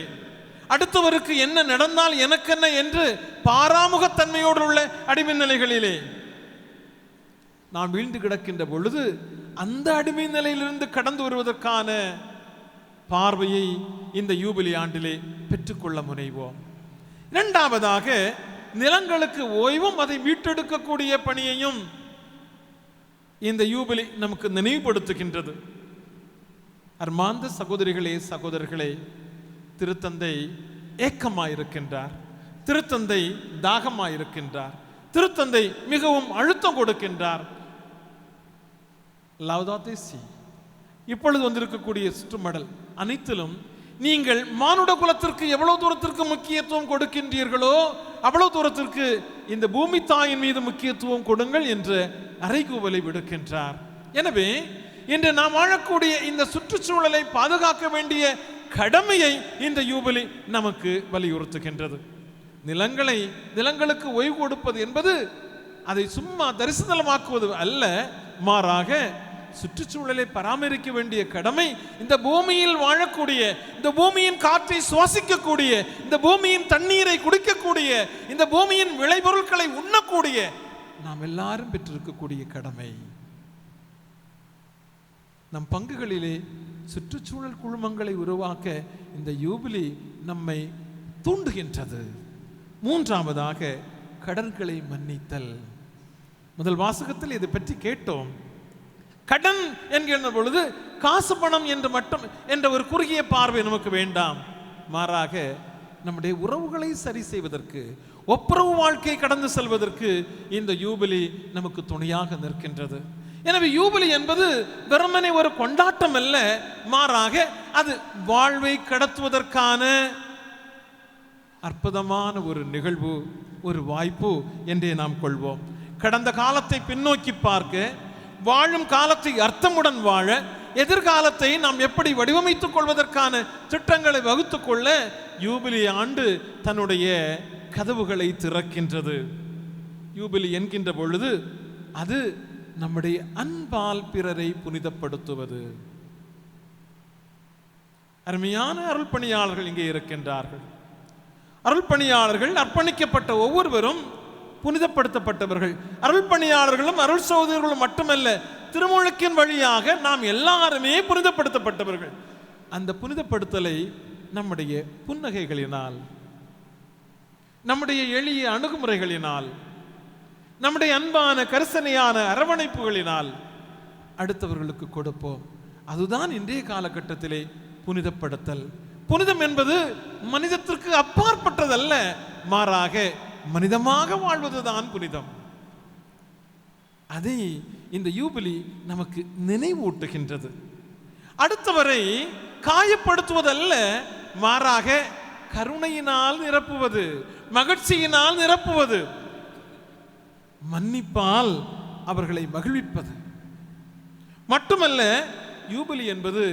[SPEAKER 9] அடுத்தவருக்கு என்ன நடந்தால் எனக்கென்ன என்று பாராமுகத்தன்மையோடு உள்ள அடிமை நிலைகளிலே நாம் வீழ்ந்து கிடக்கின்ற பொழுது அந்த அடிமை நிலையிலிருந்து கடந்து வருவதற்கான பார்வையை இந்த யூபிலி ஆண்டிலே பெற்றுக்கொள்ள முனைவோம். இரண்டாவதாக, நிலங்களுக்கு ஓய்வும் அதை மீட்டெடுக்கக்கூடிய பணியையும் இந்த யூபிலி நமக்கு நினைவுபடுத்துகின்றது. அர்மாந்த சகோதரிகளே, சகோதரர்களே, திருத்தந்தை ஏக்கமாயிருக்கின்றார், திருத்தந்தை தாகமாயிருக்கின்றார், திருத்தந்தை மிகவும் அழுத்தம் கொடுக்கின்றார். லவ்தாதே சி. இப்பொழுது வந்திருக்கக்கூடிய சுற்றுமடல் அனைத்திலும் நீங்கள் மானுட குலத்திற்கு எவ்வளவு தூரத்திற்கு முக்கியத்துவம் கொடுக்கின்றீர்களோ அவ்வளவு தூரத்திற்கு இந்த பூமி தாயின் மீது முக்கியத்துவம் கொடுங்கள் என்று அறைகூவலை விடுக்கின்றார். எனவே இன்று நாம் வாழக்கூடிய இந்த சுற்றுச்சூழலை பாதுகாக்க வேண்டிய கடமையை இந்த யூபிலி நமக்கு வலியுறுத்துகின்றது. நிலங்களுக்கு ஓய்வு கொடுப்பது என்பது அதை சும்மா தரிசனமாக்குவது அல்ல, மாறாக சுற்றுச்சூழலை பராமரிக்க வேண்டிய கடமை இந்த பூமியில் வாழக்கூடிய, இந்த பூமியின் காற்றை சுவாசிக்கக்கூடிய, இந்த பூமியின் தண்ணீரை குடிக்கக்கூடிய, இந்த பூமியின் விளைபொருட்களை உண்ணக்கூடிய நாம் எல்லாரும் பெற்றிருக்கக்கூடிய கடமை. நம் பங்குகளிலே சுற்றுச்சூழல் குழுமங்களை உருவாக்க இந்த யூபிலி நம்மை தூண்டுகின்றது. மூன்றாவதாக, கடன்களை மன்னித்தல். முதல் வாசகத்தில் இதை பற்றி கேட்டோம். கடன் என்கின்ற பொழுது காசு பணம் என்று மட்டும் என்ற ஒரு குறுகிய பார்வை நமக்கு வேண்டாம். மாறாக நம்முடைய உறவுகளை சரி செய்வதற்கு, ஒப்புரவு வாழ்க்கை கடந்து செல்வதற்கு இந்த யூபிலி நமக்கு துணையாக நிற்கின்றது. எனவே யூபிலி என்பது வெறுமனே ஒரு கொண்டாட்டம் அல்ல, மாறாக அது வாழ்வை கடத்துவதற்கான அற்புதமான ஒரு நிகழ்வு, ஒரு வாய்ப்பு என்றே நாம் கொள்வோம். கடந்த காலத்தை பின்னோக்கி பார்க்க, வாழும் காலத்தை அர்த்தமுடன் வாழ, எதிர்காலத்தை நாம் எப்படி வடிவமைத்துக் கொள்வதற்கான திட்டங்களை வகுத்துக் கொள்ள யூபிலி ஆண்டு தன்னுடைய கதவுகளை திறக்கின்றது. யூபிலி என்கின்ற பொழுது அது நம்முடைய அன்பால் பிறரை புனிதப்படுத்துவது. அருமையான அருள் பணியாளர்கள் இங்கே இருக்கின்றார்கள். அருள் பணியாளர்கள், அர்ப்பணிக்கப்பட்ட ஒவ்வொருவரும் புனிதப்படுத்தப்பட்டவர்கள். அருள் பணியாளர்களும் அருள் சகோதரர்களும் மட்டுமல்ல, திருமுழுக்கின் வழியாக நாம் எல்லாருமே புனிதப்படுத்தப்பட்டவர்கள். அந்த புனிதப்படுத்தலை நம்முடைய புன்னகைகளினால், நம்முடைய எளிய அணுகுமுறைகளினால், நம்முடைய அன்பான கரிசனையான அரவணைப்புகளினால் அடுத்தவர்களுக்கு கொடுப்போம். அதுதான் இன்றைய காலகட்டத்திலே புனிதப்படுத்தல். புனிதம் என்பது மனிதத்திற்கு அப்பாற்பட்டதல்ல, மாறாக மனிதமாக வாழ்வதுதான் புனிதம். அதை இந்த யூபிலி நமக்கு நினைவூட்டுகின்றது. அடுத்தவரை காயப்படுத்துவதல்ல, மாறாக கருணையினால் நிரப்புவது, மகிழ்ச்சியினால் நிரப்புவது, மன்னிப்பால் அவர்களை மகிழ்விப்பது மட்டுமல்ல. யூபிலி என்பது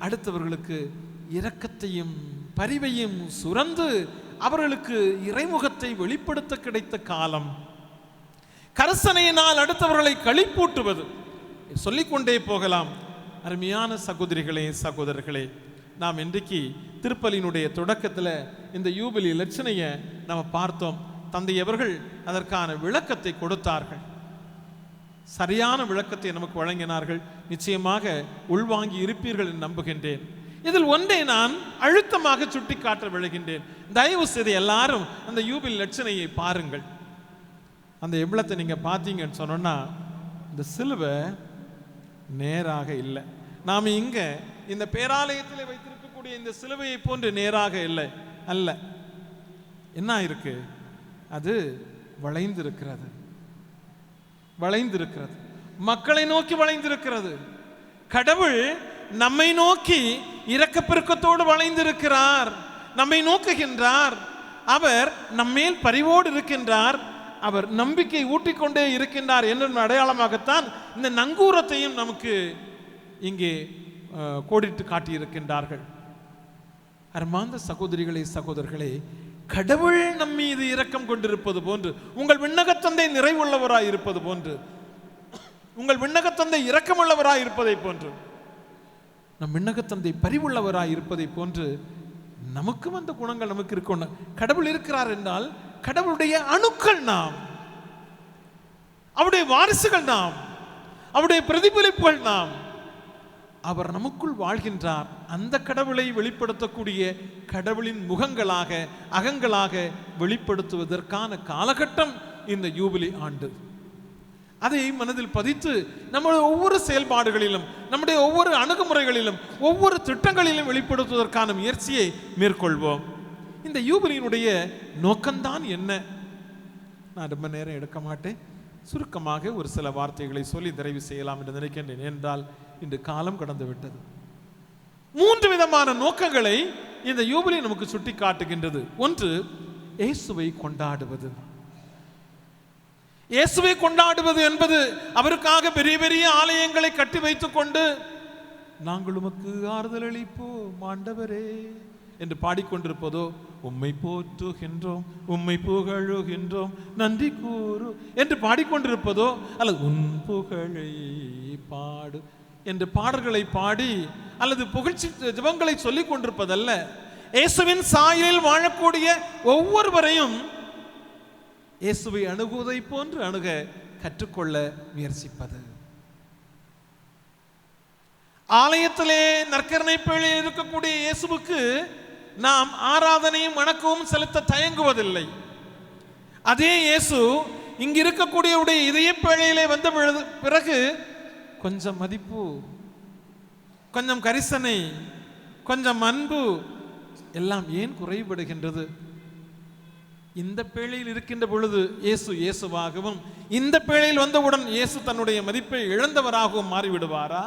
[SPEAKER 9] அடுத்தவர்களுக்கு இரக்கத்தையும் பரிவையும் சுரந்து அவர்களுக்கு இறைமுகத்தை வெளிப்படுத்த கிடைத்த காலம். கரசனையினால் அடுத்தவர்களை களிப்பூட்டுவது, சொல்லிக்கொண்டே போகலாம். அருமையான சகோதரிகளே, சகோதரர்களே, நாம் இன்றைக்கு திருப்பலியினுடைய தொடக்கத்தில் இந்த யூபிலி லட்சணையை நம்ம பார்த்தோம். தந்தை அவர்கள் அதற்கான விளக்கத்தை கொடுத்தார்கள். சரியான விளக்கத்தை நமக்கு வழங்கினார்கள். நிச்சயமாக உள்வாங்கி இருப்பீர்கள் என்று நம்புகின்றேன். இதில் ஒன்றை நான் அழுத்தமாக சுட்டி காட்ட விழுகின்றேன். தயவு செய்து எல்லாரும் அந்த யூபில் லட்சணையை பாருங்கள். அந்த எவ்வளத்தை நீங்க பார்த்தீங்கன்னு சொன்னோன்னா, இந்த சிலுவை நேராக இல்லை. நாம் இங்க இந்த பேராலயத்தில் வைத்திருக்கக்கூடிய இந்த சிலுவையை போன்று நேராக இல்லை அல்ல. என்ன இருக்கு? அது வளைந்திருக்கிறது. வளைந்திருக்கிறது, மக்களை நோக்கி வளைந்திருக்கிறது. கடவுள் நம்மை நோக்கி இரக்கப்பெருக்கத்தோடு வளைந்திருக்கிறார், நம்மை நோக்குகின்றார். அவர் நம்மேல் பரிவோடு இருக்கின்றார், அவர் நம்பிக்கை ஊட்டிக்கொண்டே இருக்கின்றார் என்ற அடையாளமாகத்தான் இந்த நங்கூரத்தையும் நமக்கு இங்கே கோடிட்டு காட்டியிருக்கின்றார்கள். அருமார்ந்த சகோதரிகளே, சகோதரர்களே, கடவுள் நம் மீது இரக்கம் கொண்டிருப்பது போன்று, உங்கள் விண்ணகத்தந்தை நிறைவுள்ளவராய் இருப்பது போன்று, உங்கள் விண்ணகத்தந்தை இரக்கமுள்ளவராய் இருப்பதை போன்று, நம் விண்ணகத்தந்தை பரிவுள்ளவராய் இருப்பதை போன்று நமக்கும் அந்த குணங்கள் நமக்கு இருக்கணும். கடவுள் இருக்கிறார் என்றால் கடவுளுடைய அணுக்கள் நாம், அவருடைய வாரிசுகள் நாம், அவருடைய பிரதிபலிப்புகள் நாம். அவர் நமக்குள் வாழ்கின்றார். அந்த கடவுளை வெளிப்படுத்தக்கூடிய கடவுளின் முகங்களாக, அகங்களாக வெளிப்படுத்துவதற்கான காலகட்டம் இந்த யூபிலி ஆண்டு. அதை மனதில் பதித்து நம்முடைய ஒவ்வொரு செயல்பாடுகளிலும், நம்முடைய ஒவ்வொரு அணுகுமுறைகளிலும், ஒவ்வொரு திட்டங்களிலும் வெளிப்படுத்துவதற்கான முயற்சியை மேற்கொள்வோம். இந்த யூபிலியினுடைய நோக்கம்தான் என்ன? நான் ரொம்ப நேரம் எடுக்க மாட்டேன். சுருக்கமாக ஒரு சில வார்த்தைகளை சொல்லி நிறைவு செய்யலாம் என்று நினைக்கின்றேன். என்றால் இன்று காலம் கடந்து விட்டது. 3 விதமான நோக்கங்களை இந்த யூபிலி நமக்கு சுட்டி காட்டுகின்றது. ஒன்று, இயேசுவை கொண்டாடுவது. இயேசுவை கொண்டாடுவது என்பது அவருக்காக பெரிய பெரிய ஆலயங்களை கட்டி வைத்துக் கொண்டு நாங்கள் உமக்கு ஆறுதல் அளிப்போம் ஆண்டவரே என்று பாடிக்கொண்டிருப்பதோ, உம்மை போற்றுகின்றோம், உம்மை புகழுகின்றோம், நன்றி கூறு என்று பாடிக்கொண்டிருப்பதோ, அல்லது உன் புகழை பாடு என்று பாடல்களை பாடி அல்லது புகழ்ச்சி ஜெபங்களை சொல்லிக் கொண்டிருப்பதல்ல. இயேசுவின் சாயலில் வாழக்கூடிய ஒவ்வொருவரையும் இயேசுவை அணுகுவதை போன்று அணுக கற்றுக்கொள்ள முயற்சிப்பது. ஆலயத்திலே நற்கருணை பேழையில் இருக்கக்கூடிய இயேசுவுக்கு நாம் ஆராதனையும் வணக்கமும் செலுத்த தயங்குவதில்லை. அதே இயேசு இங்கு இருக்கக்கூடிய இதய பேழையிலே வந்த பிறகு கொஞ்சம் மதிப்பு, கொஞ்சம் கரிசனை, கொஞ்சம் அன்பு எல்லாம் ஏன் குறைபடுகின்றது? இந்த பேழையில் இருக்கின்ற பொழுது இயேசு இயேசுவாகவும், இந்த பேழையில் வந்தவுடன் இயேசு தன்னுடைய மதிப்பை இழந்தவராகவும் மாறிவிடுவாரா?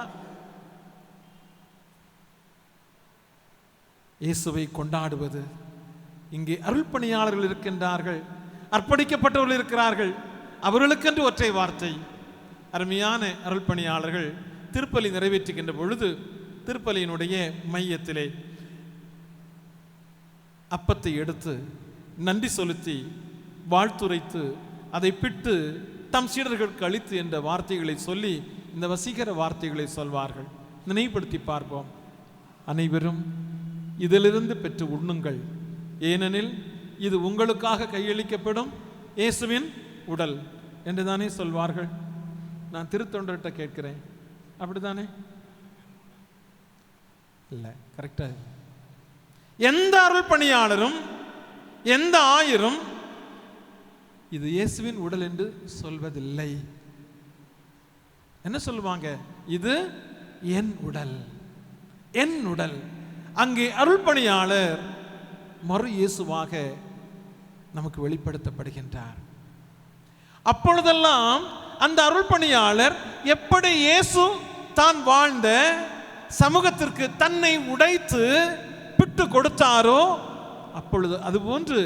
[SPEAKER 9] இயேசுவை கொண்டாடுவது. இங்கே அருள்பணியாளர்கள் இருக்கின்றார்கள், அர்ப்பணிக்கப்பட்டவர்கள் இருக்கிறார்கள். அவர்களுக்கென்று ஒற்றை வார்த்தை. அருமையான அருள்பணியாளர்கள் திருப்பலி நிறைவேற்றுகின்ற பொழுது திருப்பலியினுடைய மையத்திலே அப்பத்தை எடுத்து நன்றி செலுத்தி வாழ்த்துரைத்து அதை பிட்டு தம் சீடர்களுக்கு அளித்து என்ற வார்த்தைகளை சொல்லி இந்த வசீகர வார்த்தைகளை சொல்வார்கள். நினைவுபடுத்தி பார்ப்போம். அனைவரும் இதிலிருந்து பெற்று உண்ணுங்கள், ஏனெனில் இது உங்களுக்காக கையளிக்கப்படும் இயேசுவின் உடல் என்று தானே சொல்வார்கள். நான் திருத்தொண்டர்கிட்ட கேட்கிறேன், அப்படித்தானே? இல்லை, கரெக்டா? எந்த அருள் பணியாளரும் எந்த ஆயரும் இது இயேசுவின் உடல் என்று சொல்வதில்லை. என்ன சொல்லுவாங்க? இது என் உடல், என் உடல். அங்கே அருள் பணியாளர் மறு இயேசுவாக நமக்கு வெளிப்படுத்தப்படுகின்றார். அப்பொழுதெல்லாம் அந்த அருள் பணியாளர் எப்படி இயேசு தான் வாழ்ந்த சமூகத்திற்கு தன்னை உடைத்து பிட்டு கொடுத்தாரோ, அப்பொழுது அதுபோன்று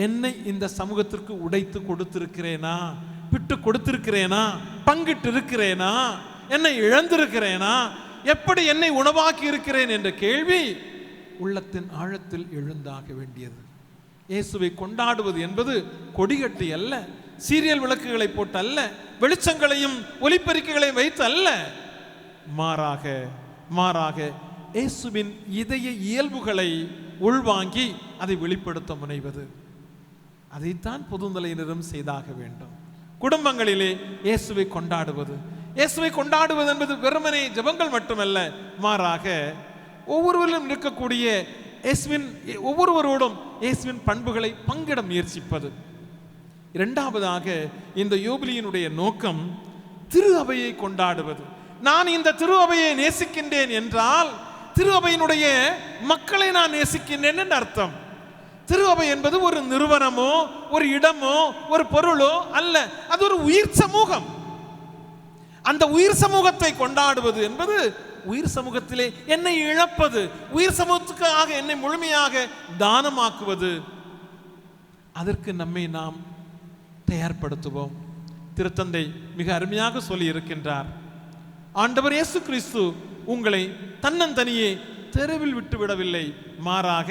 [SPEAKER 9] என்னை இந்த சமூகத்திற்கு உடைத்து கொடுத்திருக்கிறேனா, பிட்டு கொடுத்திருக்கிறேனா, பங்கிட்டு இருக்கிறேனா, என்னை இழந்திருக்கிறேனா, எப்படி என்னை உணவாக்கி இருக்கிறேன் என்ற கேள்வி உள்ளத்தின் ஆழத்தில் எழுந்தாக வேண்டியது. இயேசுவை கொண்டாடுவது என்பது கொடிகட்டி அல்ல, சீரியல் விளக்குகளை போட்டு அல்ல, வெளிச்சங்களையும் ஒலிப்பெருக்கைகளையும் வைத்து அல்ல. மாறாக இயேசுவின் இதய இயல்புகளை உள்வாங்கி அதை வெளிப்படுத்த முனைவது. அதைத்தான் பொதுநிலையினரும் செய்தாக வேண்டும். குடும்பங்களிலே இயேசுவை கொண்டாடுவது, இயேசுவை கொண்டாடுவது என்பது வெறுமனே ஜெபங்கள் மட்டுமல்ல, மாறாக ஒவ்வொருவரிலும் இருக்கக்கூடிய ஒவ்வொருவரோடும் இயேசுவின் பண்புகளை பங்கிட முயற்சிப்பது. இரண்டாவதாக இந்த யூபிலியினுடைய நோக்கம் திரு அவையை கொண்டாடுவது. நான் இந்த திரு அவையை நேசிக்கின்றேன் என்றால் திரு அவையினுடைய மக்களை நான் நேசிக்கின்றேன் என்று அர்த்தம். திரு அவை என்பது ஒரு நிறுவனமோ ஒரு இடமோ ஒரு பொருளோ அல்ல, அது ஒரு உயிர் சமூகம். அந்த உயிர் சமூகத்தை கொண்டாடுவது என்பது உயிர் சமூகத்திலே என்னை இழப்பது, உயிர் சமூகத்துக்காக என்னை முழுமையாக தானமாக்குவது. அதற்கு நம்மை நாம் தயார்படுத்துவோம். திருத்தந்தை மிக அருமையாக சொல்லி இருக்கின்றார், ஆண்டவர் இயேசு கிறிஸ்து உங்களை தன்னந்தனியே தெருவில் விட்டு விடவில்லை, மாறாக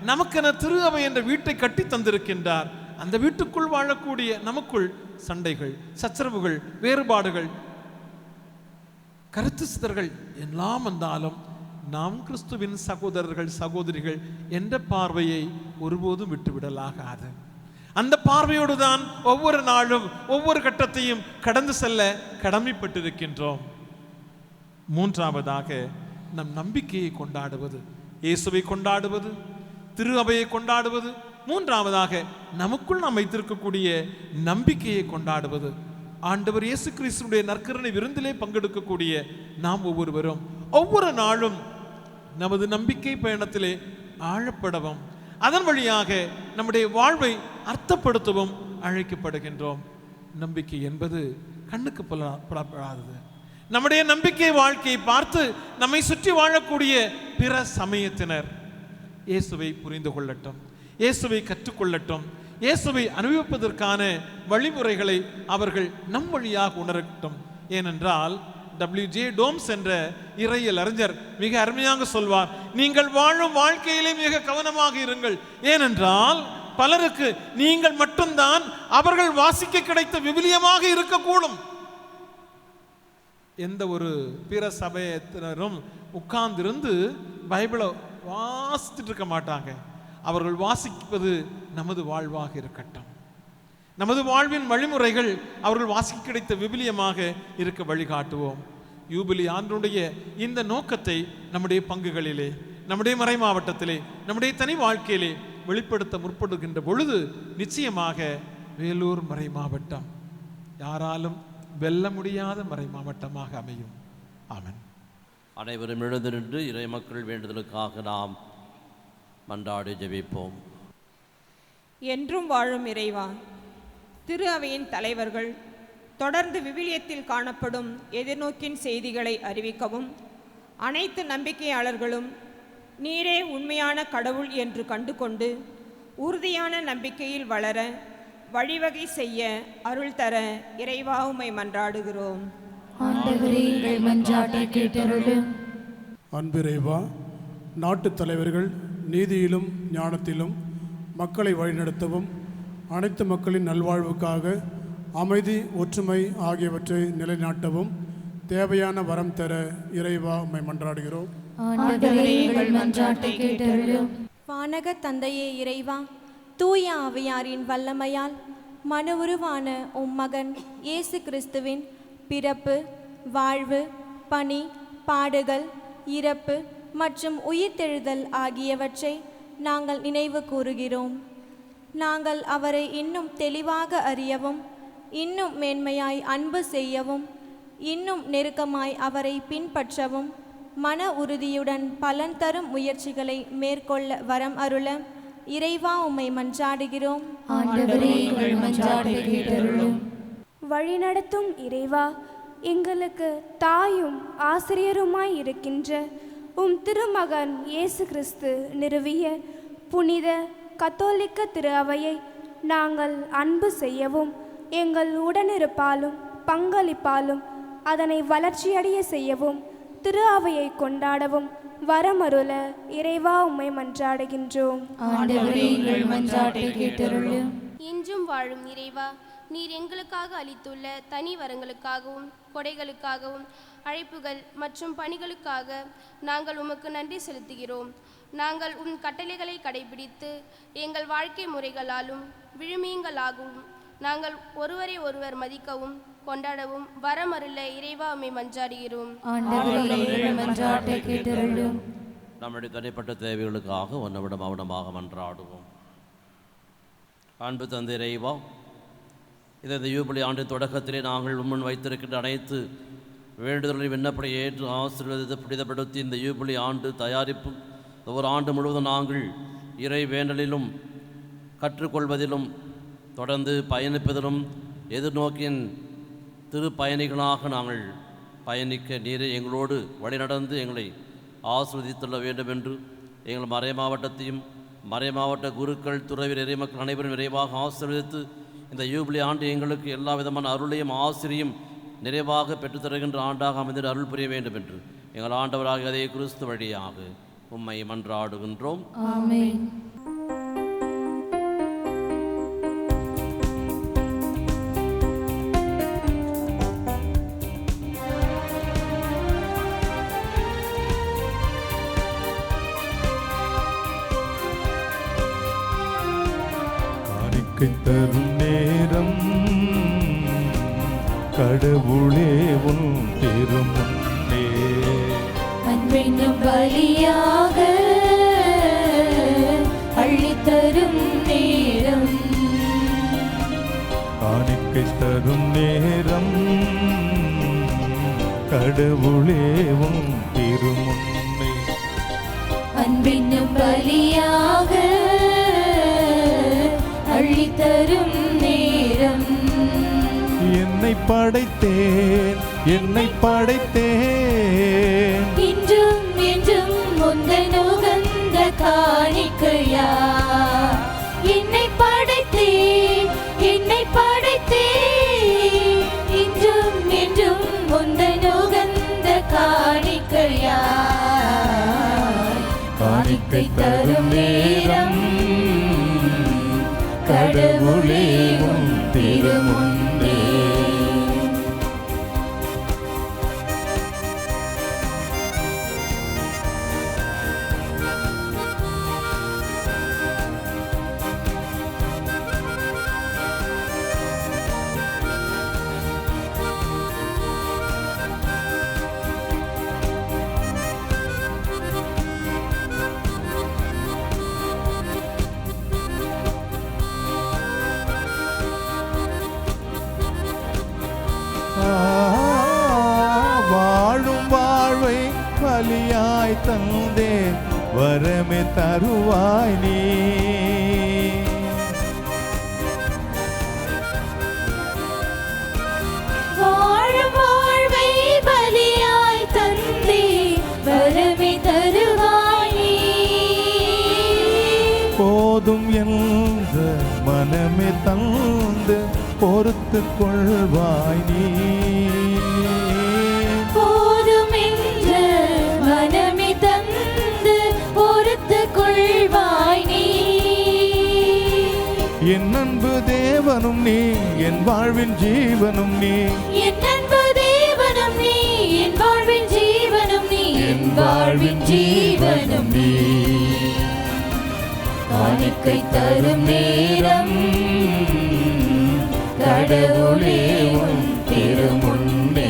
[SPEAKER 9] நமக்கென திரு அவை என்ற வீட்டை கட்டி தந்திருக்கின்றார். அந்த வீட்டுக்குள் வாழக்கூடிய நமக்குள் சண்டைகள், சச்சரவுகள், வேறுபாடுகள், கருத்து சிதறல்கள் எல்லாம் வந்தாலும் நாம் கிறிஸ்துவின் சகோதரர்கள் சகோதரிகள் என்ற பார்வையை ஒருபோதும் விட்டுவிடலாகாது. அந்த பார்வையோடு தான் ஒவ்வொரு நாளும் ஒவ்வொரு கட்டத்தையும் கடந்து செல்ல கடமைப்பட்டிருக்கின்றோம். மூன்றாவதாக நம் நம்பிக்கையை கொண்டாடுவது, இயேசுவை கொண்டாடுவது, திரு அவையை கொண்டாடுவது. மூன்றாவதாக நமக்குள் நாம் வைத்திருக்கக்கூடிய நம்பிக்கையை கொண்டாடுவது. ஆண்டவர் இயேசு கிறிஸ்துவினுடைய நற்கருணை விருந்திலே பங்கெடுக்கக்கூடிய நாம் ஒவ்வொருவரும் ஒவ்வொரு நாளும் நமது நம்பிக்கை பயணத்திலே ஆழப்படவும் அதன் வழியாக நம்முடைய வாழ்வை அர்த்தப்படுத்தவும் அழைக்கப்படுகின்றோம். நம்பிக்கை என்பது கண்ணுக்கு புலப்படாதது. நம்முடைய நம்பிக்கை வாழ்க்கையை பார்த்து நம்மை சுற்றி வாழக்கூடிய பிற சமயத்தினர் இயேசுவை புரிந்து கொள்ளட்டும், இயேசுவை கற்றுக்கொள்ளட்டும், இயேசுவை அனுபவிப்பதற்கான வழிமுறைகளை அவர்கள் நம் வழியாக உணரட்டும். ஏனென்றால் W.J. டோம்ஸ் என்ற இறையியல் அறிஞர் மிக அருமையாக சொல்வார், நீங்கள் வாழும் வாழ்க்கையிலே மிக கவனமாக இருங்கள். ஏனென்றால் பலருக்கு நீங்கள் மட்டும்தான் அவர்கள் வாசிக்க கிடைத்த விவிலியமாக இருக்கக்கூடும். எந்த ஒரு பிற சபையினரும் உட்கார்ந்திருந்து பைபிளை வாசித்துட்டு இருக்க மாட்டாங்க. அவர்கள் வாசிப்பது நமது வாழ்வாக இருக்கட்டும். நமது வாழ்வின் வழிமுறைகள் அவர்கள் வாசிக்க கிடைத்த விவிலியமாக இருக்க வழிகாட்டுவோம். யூபிலி ஆண்டுடைய இந்த நோக்கத்தை நம்முடைய பங்குகளிலே, நம்முடைய மறை மாவட்டத்திலே, நம்முடைய தனி வாழ்க்கையிலே வெளிப்படுத்த முற்படுகின்ற பொழுது நிச்சயமாக வேலூர் மறை மாவட்டம் யாராலும் வெல்ல முடியாத மறை மாவட்டமாக அமையும். ஆமென்.
[SPEAKER 5] அனைவரும் எழுந்து நின்று இறை மக்கள் வேண்டுதலுக்காக நாம் மன்றாடி ஜெபிப்போம்.
[SPEAKER 10] என்றும் வாழும் இறைவா, திரு அவையின் தலைவர்கள் தொடர்ந்து விவிலியத்தில் காணப்படும் எதிர்நோக்கின் செய்திகளை அறிவிக்கவும், அனைத்து நம்பிக்கையாளர்களும் நீரே உண்மையான கடவுள் என்று கண்டுகொண்டு உறுதியான நம்பிக்கையில் வளர வழிவகை செய்ய அருள் தர இறைவா உம்மை மன்றாடுகிறோம்.
[SPEAKER 11] அன்பிறைவா, நாட்டுத் தலைவர்கள் நீதியிலும் ஞானத்திலும் மக்களை வழிநடத்தவும், அனைத்து மக்களின் நல்வாழ்வுக்காக அமைதி, ஒற்றுமை ஆகியவற்றை நிலைநாட்டவும் தேவையான வரம் தர இறைவா உம்மை மன்றாடுகிறோம்.
[SPEAKER 7] வானக தந்தையே இறைவா, தூய ஆவியாரின் வல்லமையால் மன உருவான உம் மகன் இயேசு கிறிஸ்துவின் பிறப்பு, வாழ்வு, பணி, பாடுகள், இறப்பு மற்றும் உயிர்த்தெழுதல் ஆகியவற்றை நாங்கள் நினைவு கூறுகிறோம். நாங்கள் அவரை இன்னும் தெளிவாக அறியவும், இன்னும் மேன்மையாய் அன்பு செய்யவும், இன்னும் நெருக்கமாய் அவரை பின்பற்றவும் மன உறுதியுடன் பலன் தரும் முயற்சிகளை மேற்கொள்ள வரம் அருள இறைவா உம்மை மன்றாடுகிறோம்.
[SPEAKER 12] வழிநடத்தும் இறைவா, எங்களுக்கு தாயும் ஆசிரியருமாய் இருக்கின்ற உம் திருமகன் இயேசு கிறிஸ்து நிறுவிய புனித கத்தோலிக்க திரு அவையை நாங்கள் அன்பு செய்யவும், எங்கள் உடனிருப்பாலும் பங்களிப்பாலும் அதனை வளர்ச்சியடைய செய்யவும், திரு அவையை கொண்டாடவும் வரமருள இறைவா உம்மை மன்றாடுகின்றோம்.
[SPEAKER 4] இன்றும் வாழும் இறைவா,
[SPEAKER 13] நீர் எங்களுக்காக அளித்துள்ள தனி வரங்களுக்காகவும் கொடைகளுக்காகவும் அழைப்புகள் மற்றும் பணிகளுக்காக நாங்கள் உமக்கு நன்றி செலுத்துகிறோம். நாங்கள் உன் கட்டளைகளை கடைபிடித்து எங்கள் வாழ்க்கை முறைகளாலும் விழுமியங்களாகவும் நாங்கள் ஒருவரை ஒருவர் மதிக்கவும் கொண்டாடவும் வரமருள இறைவா உம்மை மன்றாடுகிறோம்.
[SPEAKER 5] நம்முடைய தனிப்பட்ட தேவைகளுக்காக ஒன்னவிடம் அவனமாக மன்றாடுவோம். அன்பு தந்தை இறைவா, இந்த யூபிலி ஆண்டு தொடக்கத்திலே நாங்கள் முன் வைத்திருக்கின்ற அனைத்து வேண்டுதல்களை விண்ணப்படி ஏற்று ஆசீர்வதித்து புனிதப்படுத்தி இந்த யூபிலி ஆண்டு தயாரிப்பு ஒவ்வொரு ஆண்டு முழுவதும் நாங்கள் இறை வேண்டலிலும் கற்றுக்கொள்வதிலும் தொடர்ந்து பயணிப்பதிலும் எதிர்நோக்கின் திருப்பயணிகளாக நாங்கள் பயணிக்க நீரை எங்களோடு வழிநடந்து எங்களை ஆசீர்வதித்துள்ள வேண்டும் என்று எங்கள் மறைமாவட்டத்தையும் மறைமாவட்ட குருக்கள் துறவியர் இறைமக்கள் அனைவரும் விரைவாக ஆசீர்வதித்து இந்த யூபிலி ஆண்டு எங்களுக்கு எல்லா விதமான அருளையும் ஆசிரியும் நிறைவாக பெற்றுத்தருகின்ற ஆண்டாக அமைந்து அருள் புரிய வேண்டும் என்று எங்கள் ஆண்டவராக அதே கிறிஸ்து வழியாக உம்மை மன்றாடுகின்றோம்.
[SPEAKER 4] ஆமென்.
[SPEAKER 1] தரும் நேரம் கடவுளே உன் திருமுன்னே
[SPEAKER 4] அன்பென்னும் பலியாக அள்ளித்தரும் நேரம்
[SPEAKER 1] காணிக்கை தரும் நேரம் கடவுளே உன் திருமுன்னே
[SPEAKER 4] அன்பென்னும் பலியாக அள்ளித்தரும் நேரம்
[SPEAKER 1] என்னை படைத்தேன்
[SPEAKER 4] இன்றும் என்றும் முந்தன் உகந்த காணிக்கையா என்னை படைத்தேன் இன்றும் என்றும் முந்தன் உகந்த காணிக்கையா காணிக்கை தரும் நேரம் கடவுளே உன் திருமுன்னே
[SPEAKER 1] வாழும் வாழ்வை பலியாய் தந்தே வரமே தருவாய் நீ
[SPEAKER 4] வாழும் வாழ்வை பலியாய் தந்தே வரமே தருவாய் நீ
[SPEAKER 1] போதும் என்ற மனமே தந்து பொறுத்து கொள்வாய் நீ
[SPEAKER 4] போதும் என்ற மனமே தந்து பொறுத்து கொள்வாய் நீ
[SPEAKER 1] என் அன்பு தேவனும் நீ என் வாழ்வின் ஜீவனும் நீ
[SPEAKER 4] என் அன்பு தேவனும் நீ என் வாழ்வின் ஜீவனும் நீ என் வாழ்வின் ஜீவனும் நீ காணிக்கை தரும் நேரம் கடவுளே உன் திருமுன்னே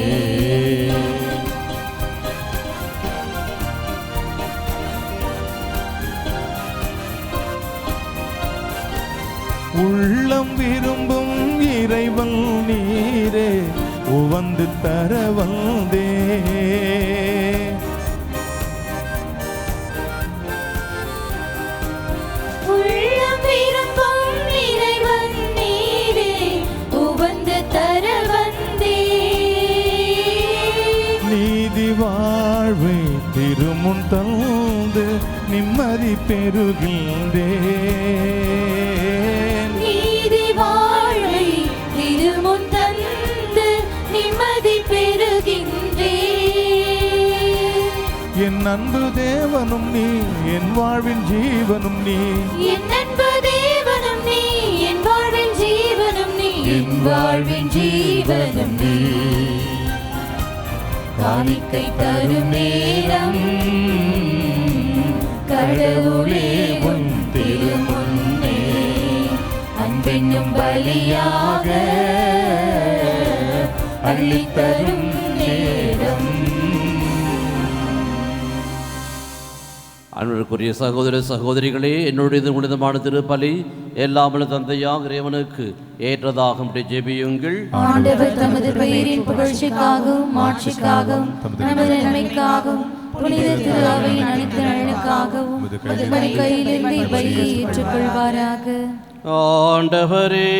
[SPEAKER 1] உள்ளம் விரும்பும் இறைவன் நீரே உவந்து தர வந்தே
[SPEAKER 4] உள்ளம் விரும்பும் இறைவன் நீரே உவந்து தர வந்தே
[SPEAKER 1] நீதி வாழ்வை திருமுன் தந்து நிம்மதி பெறுகின்றேன்
[SPEAKER 4] நீதி வாழ்வை திருமுன் தந்து நிம்மதி பெறுகின்றேன்
[SPEAKER 1] என் அன்பு தேவனும் நீ என் வாழ்வின் ஜீவனும் நீ
[SPEAKER 4] என் அன்பு தேவனும் நீ என் வாழ்வின் ஜீவனும் நீ என் வாழ்வின் ஜீவனும் நீ. காணிக்கை தரும் நேரம் கடவுளே உன் திருமுன்னே அன்பென்னும் பலியாக அள்ளித்தரும் நேரம்.
[SPEAKER 5] அன்புக்குரிய சகோதர சகோதரிகளே, என்னுடைய உன்னதமான திருப்பலி எல்லாமல தந்தையாக இறைவனுக்கு ஏற்றதாக ஜெபியுங்கள்.
[SPEAKER 4] ஆண்டவர் தமது பெயரின் புகழ்ச்சிக்காகவும் மாட்சிக்காகவும் நமது நன்மைக்காகவும் புனித திரு அவையின் அனைத்து நலனுக்காகவும் உமது கையிலிருந்து பலியை ஏற்றுக்கொள்வாராக.
[SPEAKER 5] ஆண்டவரே,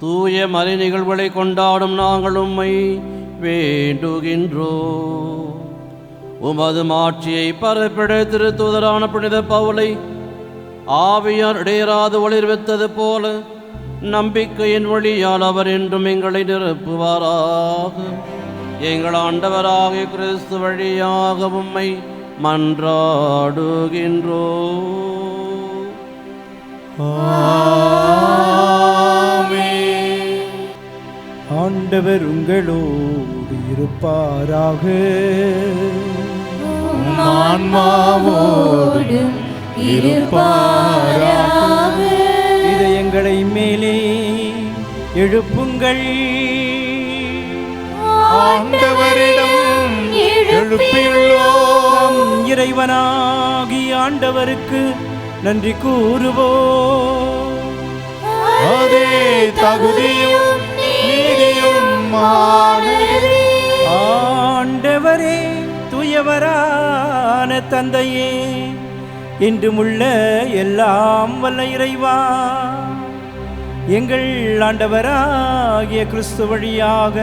[SPEAKER 5] தூய மறை நிகழ்வுகளை கொண்டாடும் நாங்கள் உம்மை வேண்டுகின்றோம். உமது மாட்சியை பரப்பிட திருத்தூதரான புனித பவுலை ஆவியார் இடையராது ஒளிர்வித்தது போல நம்பிக்கையின் வழியால் அவர் என்றும் எங்களை நிரப்புவாராக. எங்கள் ஆண்டவராகிய கிறிஸ்து வழியாக உம்மை மன்றாடுகின்றோம்.
[SPEAKER 14] ஆண்டவர் உங்களோடு இருப்பாராக.
[SPEAKER 4] ஆன்மாவோடும் இருப்பாராக.
[SPEAKER 14] இதயங்களை மேலே எழுப்புங்கள்.
[SPEAKER 1] ஆண்டவரிடம் எழுப்பியுள்ளோம்.
[SPEAKER 14] இறைவனாகி ஆண்டவருக்கு நன்றி கூறுவோம்.
[SPEAKER 1] அதே தகுதியும் நீதியுமானது.
[SPEAKER 14] ஆண்டவரே, தூயவரான தந்தையே, இன்றுமுள்ள எல்லாம் வல்ல இறைவா, எங்கள் ஆண்டவராகிய கிறிஸ்து வழியாக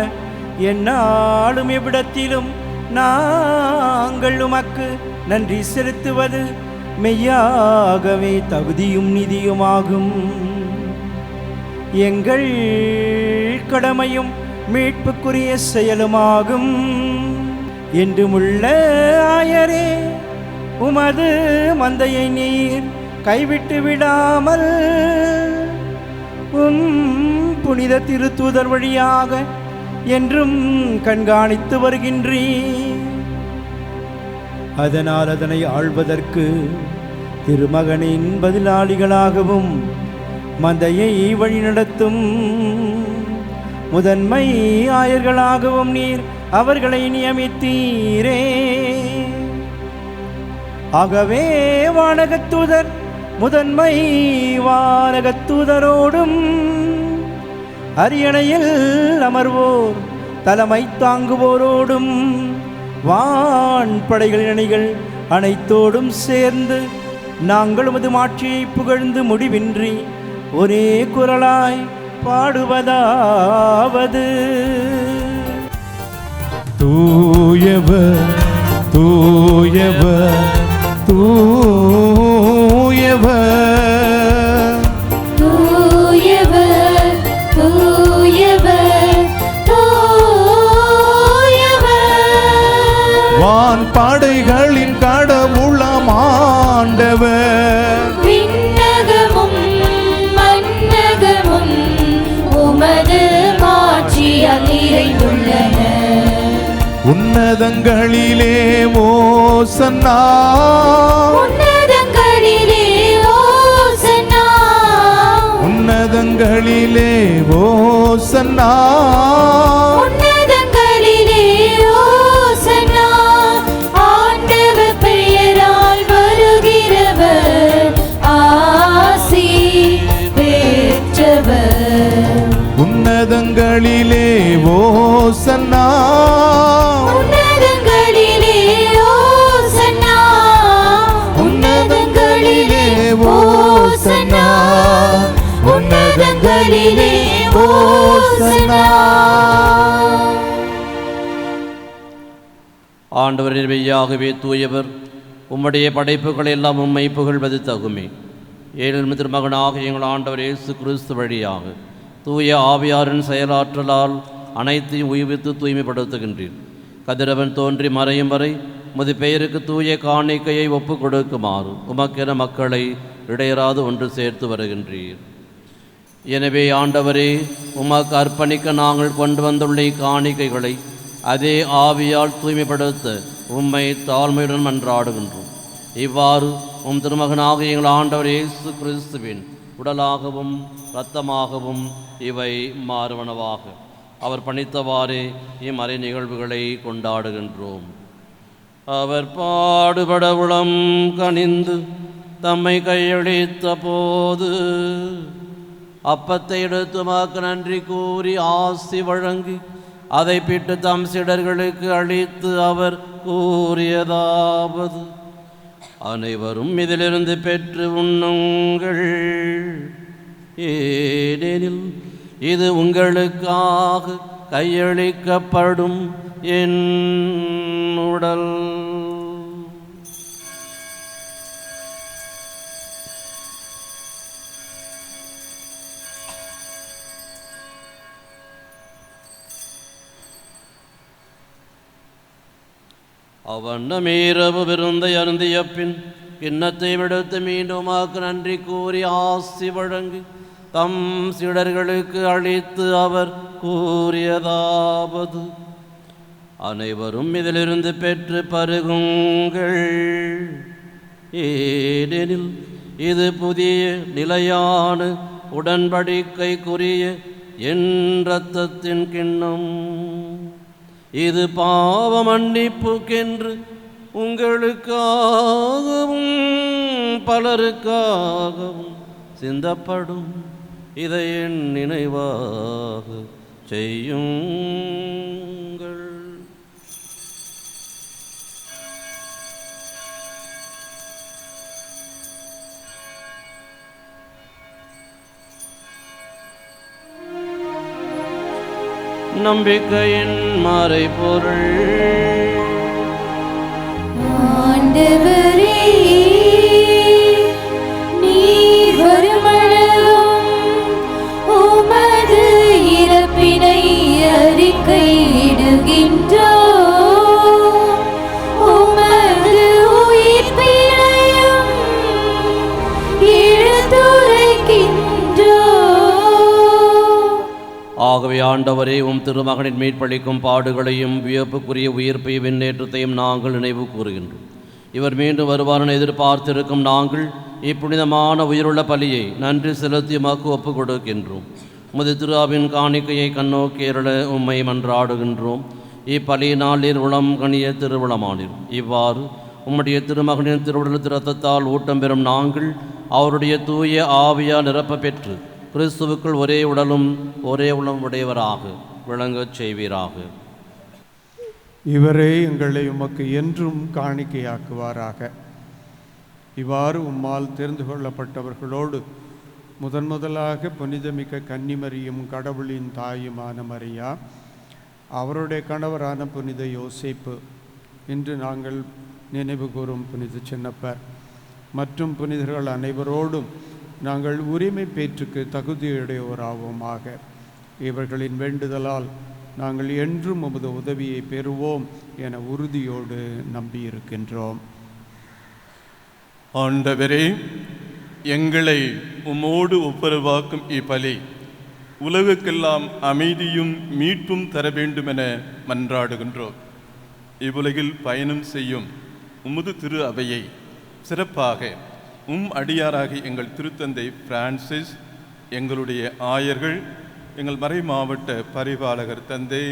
[SPEAKER 14] எந்நாளும் எவ்விடத்திலும் நாங்கள் உமக்கு நன்றி செலுத்துவது மெய்யாகவே தகுதியும் நீதியுமாகும். எங்கள் கடமையும் மீட்புக்குரிய செயலுமாகும். என்றுமுள்ள ஆயரே, உமது மந்தையை நீர் கைவிட்டு விடாமல் புனித திருத்தூதர் வழியாக என்றும் கண்காணித்து வருகின்றீர். அதனால் அதனை ஆள்வதற்கு திருமகனின் பதிலாளிகளாகவும் மந்தையை வழிநடத்தும் முதன்மை ஆயர்களாகவும் நீர் அவர்களை நியமித்தீரே. ஆகவே வானகத்தூதர் முதன்மை வானகத்தூதரோடும் அரியணையில் அமர்வோர் தலைமை தாங்குவோரோடும் வான் படைகளின் அணிகள் அனைத்தோடும் சேர்ந்து நாங்கள் உமது மாட்சியை புகழ்ந்து முடிவின்றி ஒரே குரலாய் பாடுவதாவது:
[SPEAKER 1] தூயவர் தூயவர் தூயவர்
[SPEAKER 4] தூயவர் தூயவர் தூயவர்
[SPEAKER 1] வான் படைகளின் கடவுளாம் ஆண்டவர்.
[SPEAKER 4] விண்ணகமும் மண்ணகமும் உமது மாட்சியால் நிறைந்துள்ளன.
[SPEAKER 1] உன்னதங்களிலே ஓசன்னா
[SPEAKER 4] உன்னதங்களிலே ஓசன்னா
[SPEAKER 1] உன்னதங்களிலே ஓசன்னா
[SPEAKER 4] உன்னதங்களிலே ஓசன்னா. ஆண்டவர் பெயரால் வருகிறவர் ஆசி பெற்றவர்.
[SPEAKER 1] உன்னதங்களிலே ஓசன்னா
[SPEAKER 4] உன்னதங்களிலே ஓசன்னா உன்னதங்களிலே ஓசன்னா உன்னதங்களிலே ஓசன்னா.
[SPEAKER 5] ஆண்டவரின் மெய்யாகவே தூயவர், உம்முடைய படைப்புகள் எல்லாம் உம்மை புகழ்வது தகுமே. ஏழு திருமகனாக எங்கள் ஆண்டவர் இயேசு கிறிஸ்து வழியாக தூய ஆவியாரின் செயலாற்றலால் அனைத்தையும் உய்வித்து தூய்மைப்படுத்துகின்றீர். கதிரவன் தோன்றி மறையும் வரை உமது பெயருக்கு தூய காணிக்கையை ஒப்பு கொடுக்குமாறு உமக்கென மக்களை இடையராது ஒன்று சேர்த்து வருகின்றீர். எனவே ஆண்டவரே, உமக்கு அர்ப்பணிக்க நாங்கள் கொண்டு வந்துள்ள காணிக்கைகளை அதே ஆவியால் தூய்மைப்படுத்த உம்மை தாழ்மையுடன் மன்றாடுகின்றோம். இவ்வாறு உம் திருமகனாக எங்கள் ஆண்டவர் இயேசு கிறிஸ்துவின் உடலாகவும் இரத்தமாகவும் இவை மாறுவனவாக அவர் பணித்தவாறே இம்மறை நிகழ்வுகளை கொண்டாடுகின்றோம். அவர் பாடுபட உளம் கனிந்து தம்மை கையளித்த போது அப்பத்தை எடுத்து உமக்கு நன்றி கூறி ஆசி வழங்கி அதை பிட்டு தம் சீடர்களுக்கு அளித்து அவர் கூறியதாவது: அனைவரும் இதிலிருந்து பெற்று உண்ணுங்கள், ஏனெனில் இது உங்களுக்காக கையளிக்கப்படும் என் உடல். அவ்வண்ணமே இரவு விருந்தை அருந்திய பின் கிண்ணத்தை விடுத்து மீண்டும் நன்றி கூறி ஆசி வழங்கி தம் சீடர்களுக்கு அளித்து அவர் கூறியதாவது: அனைவரும் இதிலிருந்து பெற்று பருகுங்கள், ஏனெனில் இது புதிய நிலையான உடன்படிக்கைக்குரிய என் இரத்தத்தின் கிண்ணம். இது பாவ மன்னிப்புக்கென்று உங்களுக்காகவும் பலருக்காகவும் சிந்தப்படும். இதை என் நினைவாக செய்யுங்கள். நம்பிக்கையின் மறைபொருள்.
[SPEAKER 4] ஆண்டவரே, நீர் வருமளவும் உமது இறப்பினை அறிக்கையிடுகின்றோம், உமது உயிர்ப்பினையும் எடுத்துரைக்கின்றோம்.
[SPEAKER 5] ஆகவே ஆண்டவரே, உம் திருமகனின் மீட்பளிக்கும் பாடுகளையும் வியப்புக்குரிய உயிர்ப்பையும் விண்ணேற்றத்தையும் நாங்கள் நினைவு கூறுகின்றோம். இவர் மீண்டும் வருவார் என எதிர்பார்த்திருக்கும் நாங்கள் இப்புனிதமான உயிருள்ள பலியை நன்றி செலுத்தி உமக்கு ஒப்புக் கொடுக்கின்றோம். உமது திருவின் காணிக்கையை கண்ணோக்கி அருள உம்மை மன்றாடுகின்றோம். இப்பலியினால் நீர் உளம் கனிய திருவுளமானீர். இவ்வாறு உம்முடைய திருமகனின் திருவுடல் இரத்தத்தால் ஊட்டம் பெறும் நாங்கள் அவருடைய தூய ஆவியால் நிரப்ப பெற்று கிறிஸ்துவுக்குள் ஒரே உடலும் ஒரே உளம் உடையவராக விளங்கச் செய்வீராக.
[SPEAKER 1] இவரே எங்களை உமக்கு என்றும் காணிக்கையாக்குவாராக. இவ்வாறு உம்மால் தெரிந்து கொள்ளப்பட்டவர்களோடு முதலாக புனிதமிக்க கன்னிமரியும் கடவுளின் தாயுமான மரியா, அவருடைய கணவரான புனித யோசேப்பு, இன்று நாங்கள் நினைவு கூறும் புனித சின்னப்பர் மற்றும் புனிதர்கள் அனைவரோடும் நாங்கள் உரிமை பேற்றுக்கு தகுதியுடையோராவோமாக. இவர்களின் வேண்டுதலால் நாங்கள் என்றும் உமது உதவியை பெறுவோம் என உறுதியோடு நம்பியிருக்கின்றோம்.
[SPEAKER 15] ஆண்டவரே, எங்களை உம்மோடு ஒப்புரவாக்கும் இப்பலி உலகுக்கெல்லாம் அமைதியும் மீட்பும் தர வேண்டுமென மன்றாடுகின்றோம். இவ்வுலகில் பயணம் செய்யும் உமது திரு அவையை சிறப்பாக அடியாராக எங்கள் திருத்தந்தை பிரான்சிஸ், எங்களுடைய ஆயர்கள், எங்கள் மறை மாவட்ட பரிபாலகர் தந்தை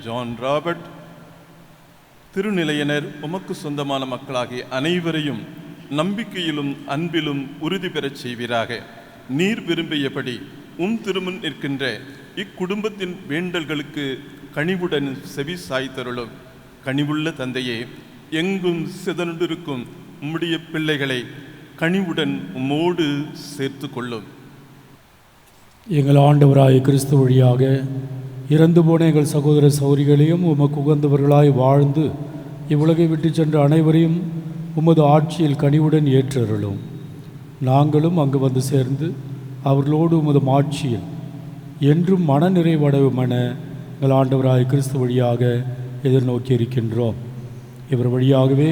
[SPEAKER 15] ஜான் ராபர்ட், திருநிலையினர், உமக்கு சொந்தமான மக்களாகிய அனைவரையும் நம்பிக்கையிலும் அன்பிலும் உறுதி பெறச் செய்வீராக. நீர் விரும்பியபடி திருமுன் நிற்கின்ற இக்குடும்பத்தின் வேண்டல்களுக்கு கனிவுடன் செவி சாய்த்தருளும். கனிவுள்ள தந்தையே, எங்கும் சிதறிருக்கும் உம்முடைய பிள்ளைகளை கனிவுடன் உம்மோடு சேர்த்து கொள்ளும்.
[SPEAKER 16] எங்கள் ஆண்டவராய கிறிஸ்து வழியாக இறந்து போன எங்கள் சகோதர சகோதரிகளையும் உமக்கு உகந்தவர்களாய் வாழ்ந்து இவ்வுலகை விட்டு சென்ற அனைவரையும் உமது ஆட்சியில் கனிவுடன் ஏற்றருளும். நாங்களும் அங்கு வந்து சேர்ந்து அவர்களோடு உமது ஆட்சியில் என்றும் மன நிறைவடையும் என எங்கள் ஆண்டவராய கிறிஸ்து வழியாக எதிர்நோக்கி இருக்கின்றோம். இவர் வழியாகவே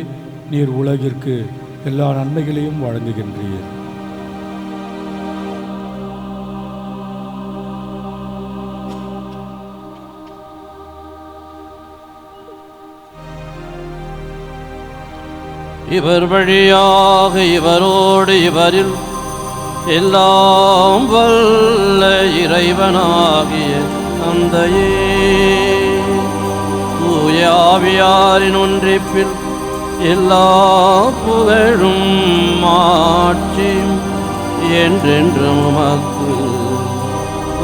[SPEAKER 16] நீர் உலகிற்கு எல்லா நன்மைகளையும் வழங்குகின்றீர்.
[SPEAKER 5] இவர் வழியாக இவரோடு இவரில் எல்லாம் வல்ல இறைவனாகிய தந்தையே தூய ஆவியாரின் ஒன்றிப்பில் எல்லா புகழும் மாட்சியும் என்றென்றும் உமக்கு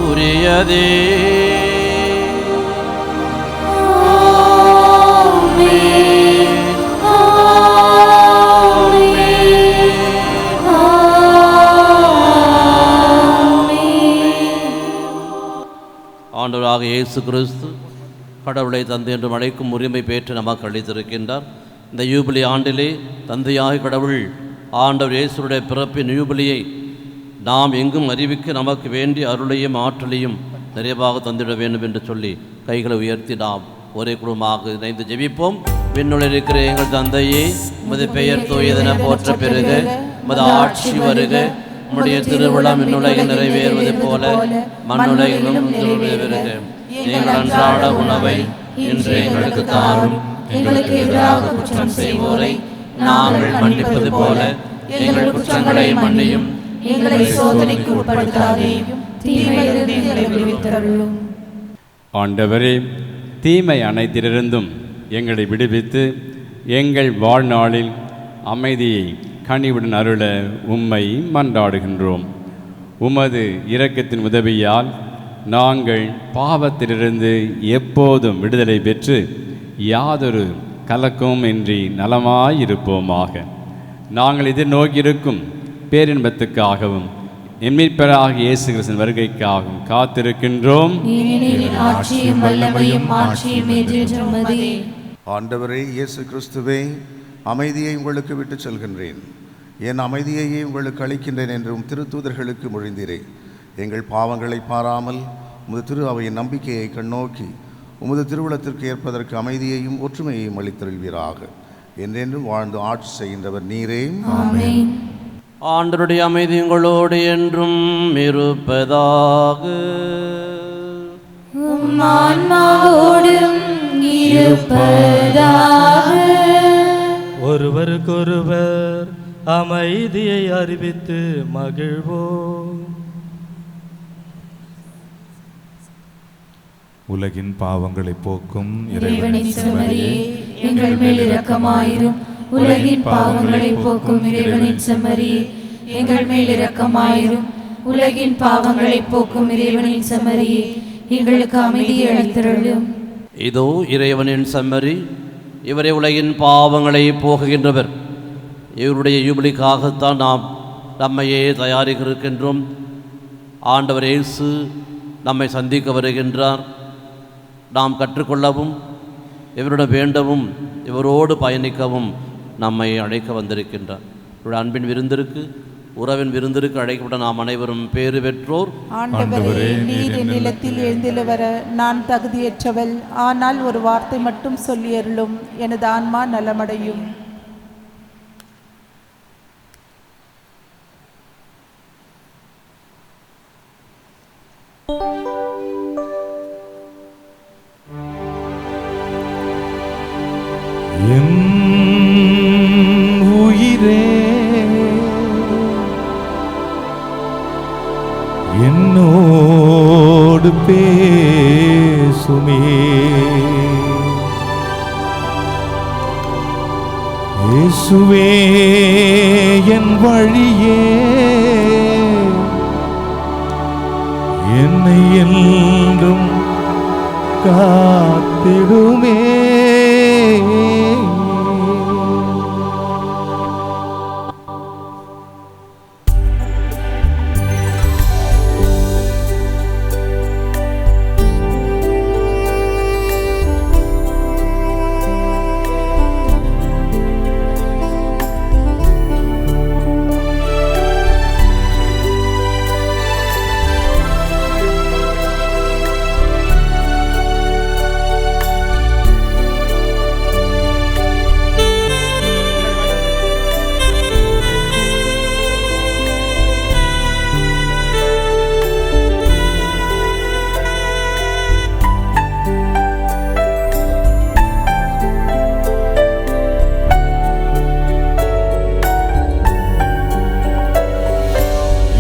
[SPEAKER 5] உரியதே. ஆண்டவராக இயேசு கிறிஸ்து கடவுளை தந்தை என்று அழைக்கும் உரிமை பெற்று நமக்கு அளித்திருக்கின்றார். இந்த யூபிலி ஆண்டிலே தந்தையாய் கடவுள் ஆண்டவர் இயேசுடைய பிறப்பின் யூபிலியை நாம் எங்கும் அறிவிக்க நமக்கு வேண்டிய அருளையும் ஆற்றலையும் நிறைவாக தந்திட வேண்டும் என்று சொல்லி கைகளை உயர்த்தி நாம் ஒரே குடும்பமாக இணைந்து ஜெபிப்போம். விண்ணுலகில் இருக்கிற எங்கள் தந்தையே, உமது பெயர் தூயதென போற்ற பெறுக, உமது ஆட்சி வருக, உம்முடைய திருவிழா விண்ணுலகில் நிறைவேறுவது போல மண்ணுலகிலும் நிறைவேறுக. எங்கள் அன்றாட உணவை இன்று எங்களுக்கு தாரும். எங்களுக்கு எதிராக குற்றம் செய்வோரை நாங்கள் மன்னிப்பது போல எங்கள் குற்றங்களை மன்னியும். எங்களை சோதனைக்கு உட்படுத்தாதேயும், தீமையிலிருந்து எங்களை விடுவித்தருளும்.
[SPEAKER 17] ஆண்டவரே, தீமை அனைத்திலிருந்தும் எங்களை விடுவித்து எங்கள் வாழ்நாளில் அமைதியை கனிவுடன் அருள உம்மை மன்றாடுகின்றோம். உமது இரக்கத்தின் உதவியால் நாங்கள் பாவத்திலிருந்து எப்போதும் விடுதலை பெற்று யாதொரு கலக்கமும் இன்றி நலமாயிருப்போமாக. நாங்கள் எதிர்நோக்கியிருக்கும் பேரின்பத்துக்காகவும் எம்மீட்பராக இயேசு கிறிஸ்துவின் வருகைக்காகவும் காத்திருக்கின்றோம்.
[SPEAKER 18] ஆண்டவரே இயேசு கிறிஸ்துவே, அமைதியை உங்களுக்கு விட்டு செல்கின்றேன், என் அமைதியையே உங்களுக்கு அளிக்கின்றேன் என்றும் திருத்தூதர்களுக்கு மொழிந்தீரே. எங்கள் பாவங்களை பாராமல் உமது திரு அவையின் நம்பிக்கையை கண்ணோக்கி உமது திருவுளத்திற்கு ஏற்பதற்கு அமைதியையும் ஒற்றுமையையும் அளித்தருள்வீராக. என்றென்றும் வாழ்ந்து ஆட்சி செய்கின்றவர் நீரே.
[SPEAKER 5] ஆண்டவருடைய அமைதி உங்களோடு என்றும் இருப்பதாக.
[SPEAKER 3] ஒருவருக்கொருவர் அமைதியை அறிவித்து மகிழ்வோம்.
[SPEAKER 1] உலகின் பாவங்களை போக்கும்
[SPEAKER 4] இறைவனின் செம்மறியே, எங்கள் மேல் இரக்கமாயிரும். உலகின் பாவங்களை போக்கும் இறைவனின் செம்மறியே, எங்கள் மேல் இரக்கமாயிரும். உலகின் பாவங்களை போக்கும் இறைவனின் செம்மறியே, எங்களுக்கு அமைதியை அளித்தருளும்.
[SPEAKER 5] இதோ இறைவனின் செம்மறி, இவரே உலகின் பாவங்களை போக்குகின்றவர். இவருடைய யூபிலிக்காகத்தான் நாம் நம்மையே தயாரிக்கின்றோம். ஆண்டவர் இயேசு நம்மை சந்திக்க வருகின்றார். நாம் கற்றுக்கொள்ளவும் இவருடன் வேண்டவும் இவரோடு பயணிக்கவும் நம்மை அழைக்க வந்திருக்கின்றார். இவருடைய அன்பின் விருந்திற்கு, உறவின் விருந்திற்கு அழைக்கப்பட்ட நாம் அனைவரும் பேறு பெற்றோர்.
[SPEAKER 19] ஆண்டவரே, நீர் என் நிலத்தில் எழுந்தில வர நான் தகுதியற்றவள். ஆனால் ஒரு வார்த்தை மட்டும் சொல்லியருளும், எனது ஆன்மா நலமடையும்.
[SPEAKER 1] என் உயிரே, என்னோடு பேசுமே. இயேசுவே என் வழியே, என்னை என்றும் காத்திடுமே.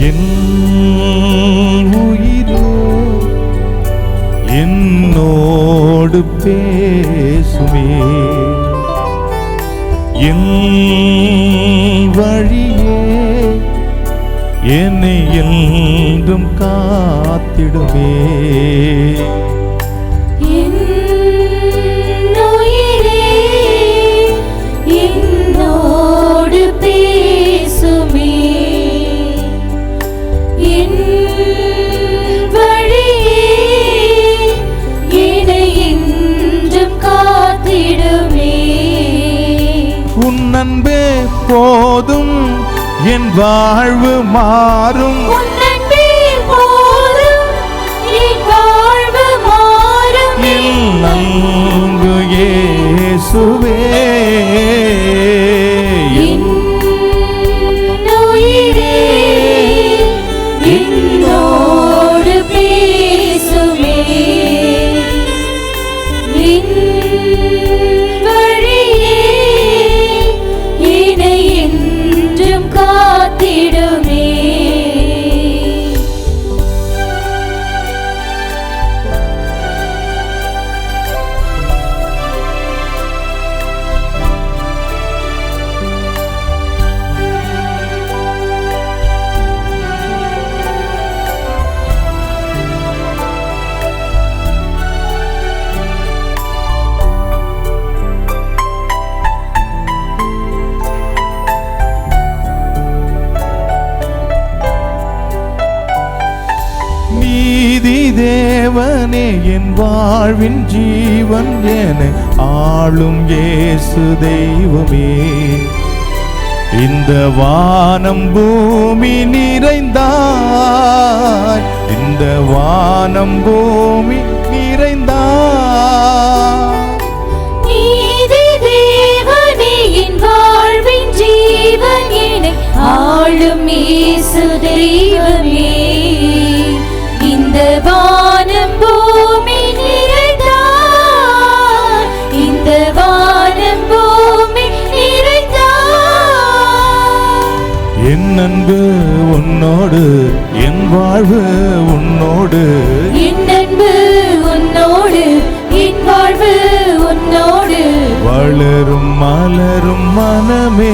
[SPEAKER 1] என் உயிரே என்னோடு பேசுமே, என் வழியே என்னை என்றும் காத்திடுமே.
[SPEAKER 4] என் உயிரே என்னோடு பேசுமே, என் வழியே என்னை என்றும் காத்திடுமே.
[SPEAKER 1] உன் அன்பே போதும் என் வாழ்வு மாறும்,
[SPEAKER 4] உன் அன்பே போதும் என் வாழ்வு மாறும்.
[SPEAKER 1] என் அன்பு இயேசுவே,
[SPEAKER 4] என் உயிரே என்னோடு பேசுமே, என் வழியே என்னை என்றும் காத்திடுமே.
[SPEAKER 1] நீதி தேவனே என் வாழ்வின் ஜீவன் என ஆளும் இயேசு தெய்வமே, இந்த வானம் பூமி நிறைந்தாய், இந்த வானம் பூமி நிறைந்தாய்.
[SPEAKER 4] நீதி தேவனே என் வாழ்வின் ஜீவன் என ஆளும் இயேசு தெய்வமே, இந்த வானம் பூமி நிறைந்தாய், இந்த வானம் பூமி நிறைந்தாய்.
[SPEAKER 1] என் அன்பு உன்னோடு, என் வாழ்வு உன்னோடு,
[SPEAKER 4] என் அன்பு உன்னோடு, என் வாழ்வு உன்னோடு.
[SPEAKER 1] வளரும் மலரும் மனமே,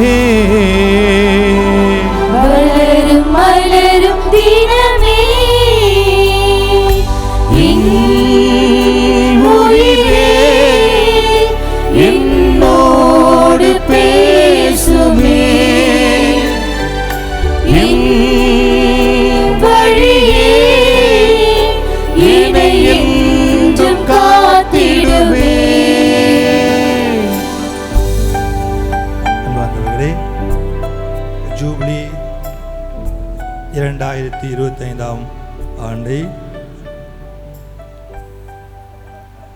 [SPEAKER 4] வளரும் மலரும் தினமே. என் உயிரே என்னோடு பேசுமே, என் வழியே என்னை என்றும் காத்திடுமே.
[SPEAKER 2] அன்பார்ந்தவர்களே, ஜூபிலி 2025 ஆண்டை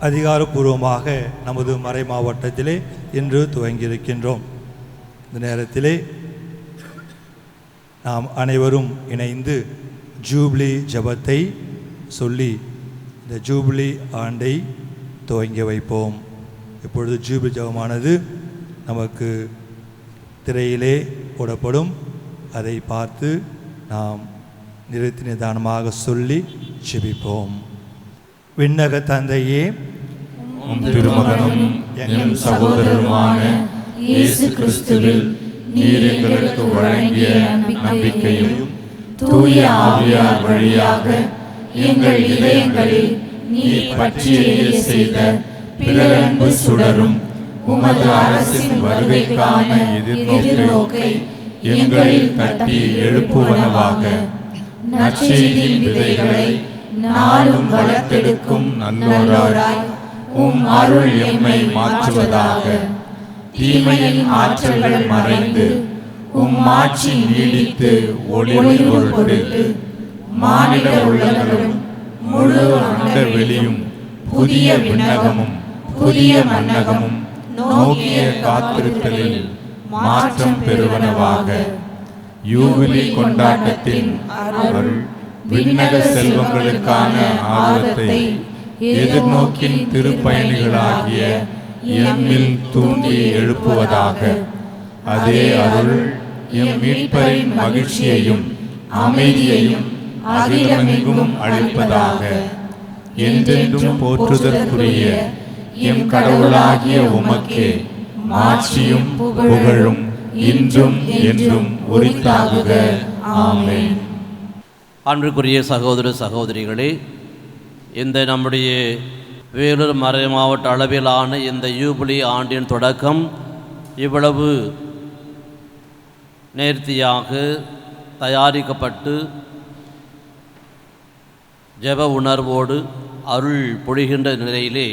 [SPEAKER 2] அதிகாரப்பூர்வமாக நமது மறை மாவட்டத்திலே இன்று துவங்கியிருக்கின்றோம். இந்த நேரத்திலே நாம் அனைவரும் இணைந்து ஜூபிலி ஜபத்தை சொல்லி இந்த ஜூபிலி ஆண்டை துவங்கி வைப்போம். இப்பொழுது ஜூபிலி ஜபமானது நமக்கு திரையிலே போடப்படும். அதை பார்த்து நாம் நிறுத்தி நிதானமாக சொல்லி ஜெபிப்போம். விண்ணக தந்தையே,
[SPEAKER 1] உம் திருமகனும் எங்கள் சகோதரருமான இயேசு கிறிஸ்துவில் நீர் எங்களுக்கு வழங்கிய நம்பிக்கையும் தூய ஆவியார் வழியாக எங்கள் இதயங்களில் நீர் பற்றி எரிய செய்த பிறரன்பு சுடரும் உமது அரசின் வருகைக்கான எதிர்நோக்கை எங்களில் தட்டி எழுப்புவனவாக. நற்செய்தியின் விதைகளை நாளும் வளர்த்தெடுக்கும் நல்லோராய் உம் அருள் எம்மை மாற்றுவதாக. தீமையின் ஆற்றல்கள் மறைந்து உம் ஆட்சி நீடித்து ஒளிரும் பொருட்டு மானிட உள்ளங்களும் முழு அண்ட வெளியும் புதிய விண்ணகமும் புதிய மன்னகமும் நோக்கிய காத்திருத்தலில் மாற்றம் பெறுவனவாக. யூபிலி கொண்டாட்டத்தின் அருள் விண்ணக செல்வங்களுக்கான ஆர்வத்தை எதிர்நோக்கின் திருப்பயணிகளாகிய எம்மில் தூண்டி எழுப்புவதாக. அதே அருள் எம் மீட்பரின் மகிழ்ச்சியையும் அமைதியையும் அகிலமெங்கும் அளிப்பதாக. என்றென்றும் போற்றுதற்குரிய எம் கடவுளாகிய உமக்கே மாட்சியும் புகழும் இன்றும் என்றும் உரித்தாகுக. ஆமென்.
[SPEAKER 5] அன்றுக்குரிய சகோதர சகோதரிகளே, இந்த நம்முடைய வேலூர் மறை மாவட்ட அளவிலான இந்த யூபிலி ஆண்டின் தொடக்கம் இவ்வளவு நேர்த்தியாக தயாரிக்கப்பட்டு ஜெப உணர்வோடு அருள் பொழிகின்ற நிலையிலே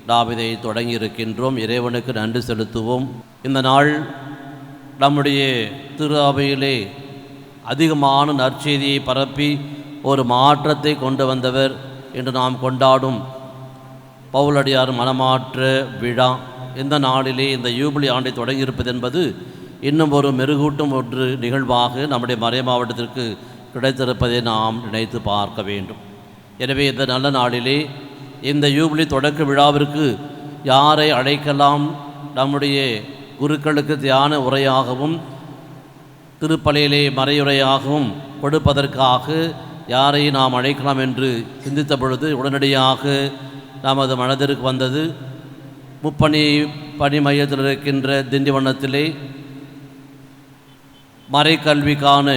[SPEAKER 5] நாம் இதை தொடங்கியிருக்கின்றோம். இறைவனுக்கு நன்றி செலுத்துவோம். இந்த நாள் நம்முடைய திரு அவையிலே அதிகமான நற்செய்தியை பரப்பி ஒரு மாற்றத்தை கொண்டு வந்தவர் என்று நாம் கொண்டாடும் பவுலடியார் மனமாற்ற விழா இந்த நாளிலே இந்த யூபிலி ஆண்டை தொடங்கியிருப்பது என்பது இன்னும் ஒரு மெருகூட்டும் ஒன்று நிகழ்வாக நம்முடைய மறை மாவட்டத்திற்கு கிடைத்திருப்பதை நாம் நினைத்து பார்க்க வேண்டும். எனவே இந்த நல்ல நாளிலே இந்த யூபிலி தொடக்க விழாவிற்கு யாரை அழைக்கலாம், நம்முடைய குருக்களுக்கு தியான உரையாகவும் திருப்பலியிலே மறையுரையாகவும் கொடுப்பதற்காக யாரை நாம் அழைக்கலாம் என்று சிந்தித்த பொழுது உடனடியாக நமது மனதிற்கு வந்தது பணி மையத்தில் இருக்கின்ற திண்டிவண்ணத்திலே மறைக்கல்விக்கான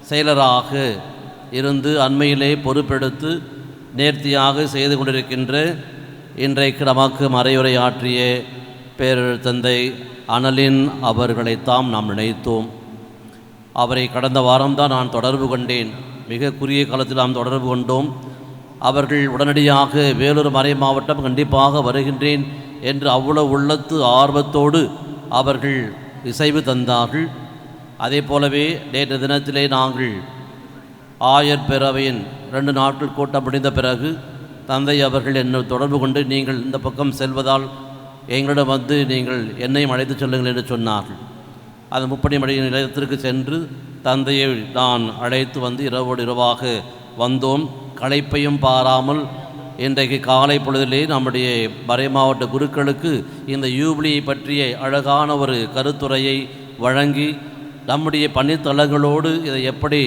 [SPEAKER 5] செயலராக இருந்து அண்மையிலே பொறுப்பெடுத்து நேர்த்தியாக செய்து கொண்டிருக்கின்ற இன்றைக்கு நமக்கு மறையுரையாற்றிய பேரர் தந்தை அனலின் அவர்களைத்தாம் நாம் நினைத்தோம். அவரை கடந்த வாரம்தான் நான் தொடர்பு கொண்டேன். மிக குறுகிய காலத்தில் நாம் தொடர்பு கொண்டோம். அவர்கள் உடனடியாக வேலூர் மறை மாவட்டம் கண்டிப்பாக வருகின்றேன் என்று அவ்வளவு உள்ளத்து ஆர்வத்தோடு அவர்கள் இசைவு தந்தார்கள். அதே போலவே நேற்று தினத்திலே நாங்கள் ஆயர் பேரவையின் 2 நாட்கள் கூட்டம் முடிந்த பிறகு தந்தை அவர்கள் என்னை தொடர்பு கொண்டு நீங்கள் இந்த பக்கம் செல்வதால் எங்களிடம் வந்து நீங்கள் என்னையும் அழைத்து செல்லுங்கள் என்று சொன்னார்கள். அந்த முப்படை மணி நிலையத்திற்கு சென்று தந்தையை நான் அழைத்து வந்து இரவோடு இரவாக வந்தோம். களைப்பையும் பாராமல் இன்றைக்கு காலை பொழுதிலே நம்முடைய மறை மாவட்ட குருக்களுக்கு இந்த யூபிலியை பற்றிய அழகான ஒரு கருத்துரையை வழங்கி நம்முடைய பணித்தளங்களோடு இதை எப்படி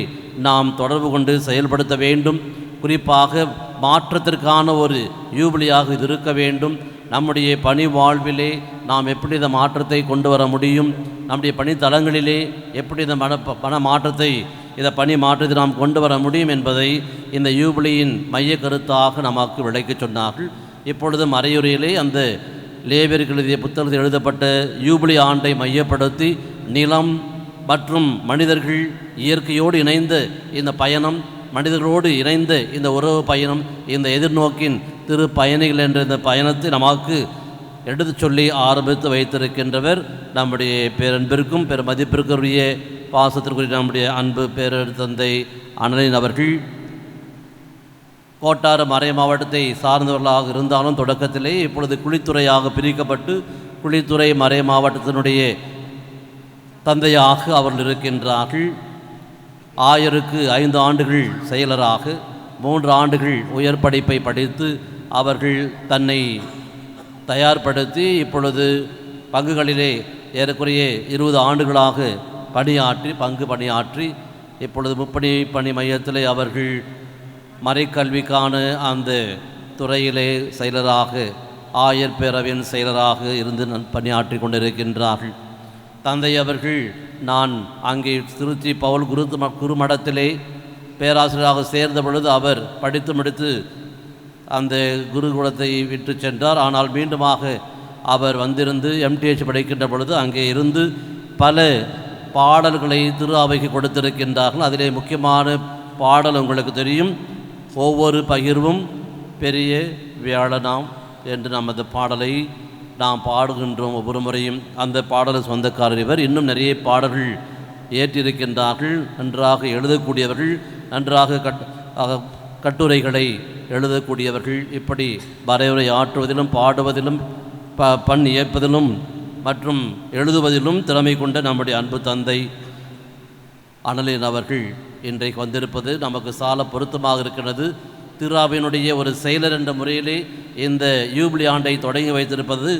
[SPEAKER 5] நாம் தொடர்பு கொண்டு செயல்படுத்த வேண்டும், குறிப்பாக மாற்றத்திற்கான ஒரு யூபிலியாக இது இருக்க வேண்டும், நம்முடைய பணி வாழ்விலே நாம் எப்படி இந்த மாற்றத்தை கொண்டு வர முடியும், நம்முடைய பணித்தளங்களிலே எப்படி இந்த பண மாற்றத்தை பணி மாற்றத்தை நாம் கொண்டு வர முடியும் என்பதை இந்த யூபிலியின் மைய கருத்தாக நமக்கு விளக்கிச் சொன்னார்கள். இப்பொழுது மறையுரையிலே அந்த லேவியர்கள் எழுதிய புத்தகத்தில் எழுதப்பட்ட யூபிலி ஆண்டை மையப்படுத்தி நிலம் மற்றும் மனிதர்கள் இயற்கையோடு இணைந்த இந்த பயணம், மனிதர்களோடு இணைந்த இந்த உறவு பயணம், இந்த எதிர்நோக்கின் திரு பயணிகள் என்ற இந்த பயணத்தை நமக்கு எடுத்து சொல்லி ஆரம்பித்து வைத்திருக்கின்றவர் நம்முடைய பேரன்பிற்கும் பெருமதிப்பிற்குரிய பாசத்திற்குரிய நம்முடைய அன்பு பேரர் தந்தை அனலின் அவர்கள். கோட்டாறு மறை மாவட்டத்தை சார்ந்தவர்களாக இருந்தாலும் தொடக்கத்திலே இப்பொழுது குழித்துறையாக பிரிக்கப்பட்டு குழித்துறை மறை மாவட்டத்தினுடைய தந்தையாக அவர்கள் இருக்கின்றார்கள். ஆயருக்கு 5 ஆண்டுகள் செயலராக 3 ஆண்டுகள் உயர் படிப்பை படித்து அவர்கள் தன்னை தயார்படுத்தி இப்பொழுது பங்குகளிலே ஏறக்குறைய 20 ஆண்டுகளாக பணியாற்றி இப்பொழுது பணி மையத்திலே அவர்கள் மறைக்கல்விக்கான அந்த துறையிலே செயலராக ஆயர் பேரவையின் செயலராக இருந்து பணியாற்றி கொண்டிருக்கின்றார்கள். தந்தை அவர்கள் நான் அங்கே திருச்சி பவுல் குருமடத்திலே பேராசிரியராக சேர்ந்த பொழுது அவர் படித்து முடித்து அந்த குருகுலத்தை விட்டு சென்றார். ஆனால் மீண்டுமாக அவர் வந்திருந்து MTH படிக்கின்ற பொழுது அங்கே இருந்து பல பாடல்களை திரு அவைக்கு கொடுத்திருக்கின்றார்கள். அதிலே முக்கியமான பாடல் உங்களுக்கு தெரியும், ஒவ்வொரு பகிர்வும் பெரிய வியாழனாம் என்று நமது பாடலை நாம் பாடுகின்றோம் ஒவ்வொரு முறையும். அந்த பாடல் சொந்தக்காரர் இவர். இன்னும் நிறைய பாடல்கள் ஏற்றிருக்கின்றார்கள். நன்றாக எழுதக்கூடியவர்கள், நன்றாக கட்டுரைகளை எழுதக்கூடியவர்கள். இப்படி வரைவுரை ஆற்றுவதிலும் பாடுவதிலும் பண் இயற்பதிலும் மற்றும் எழுதுவதிலும் திறமை கொண்ட நம்முடைய அன்பு தந்தை அனலின் அவர்கள் இன்றைக்கு வந்திருப்பது நமக்கு சால பொருத்தமாக இருக்கிறது. திருவினுடைய ஒரு செயலர் என்ற முறையிலே இந்த யூபிலி ஆண்டை தொடங்கி வைத்திருப்பது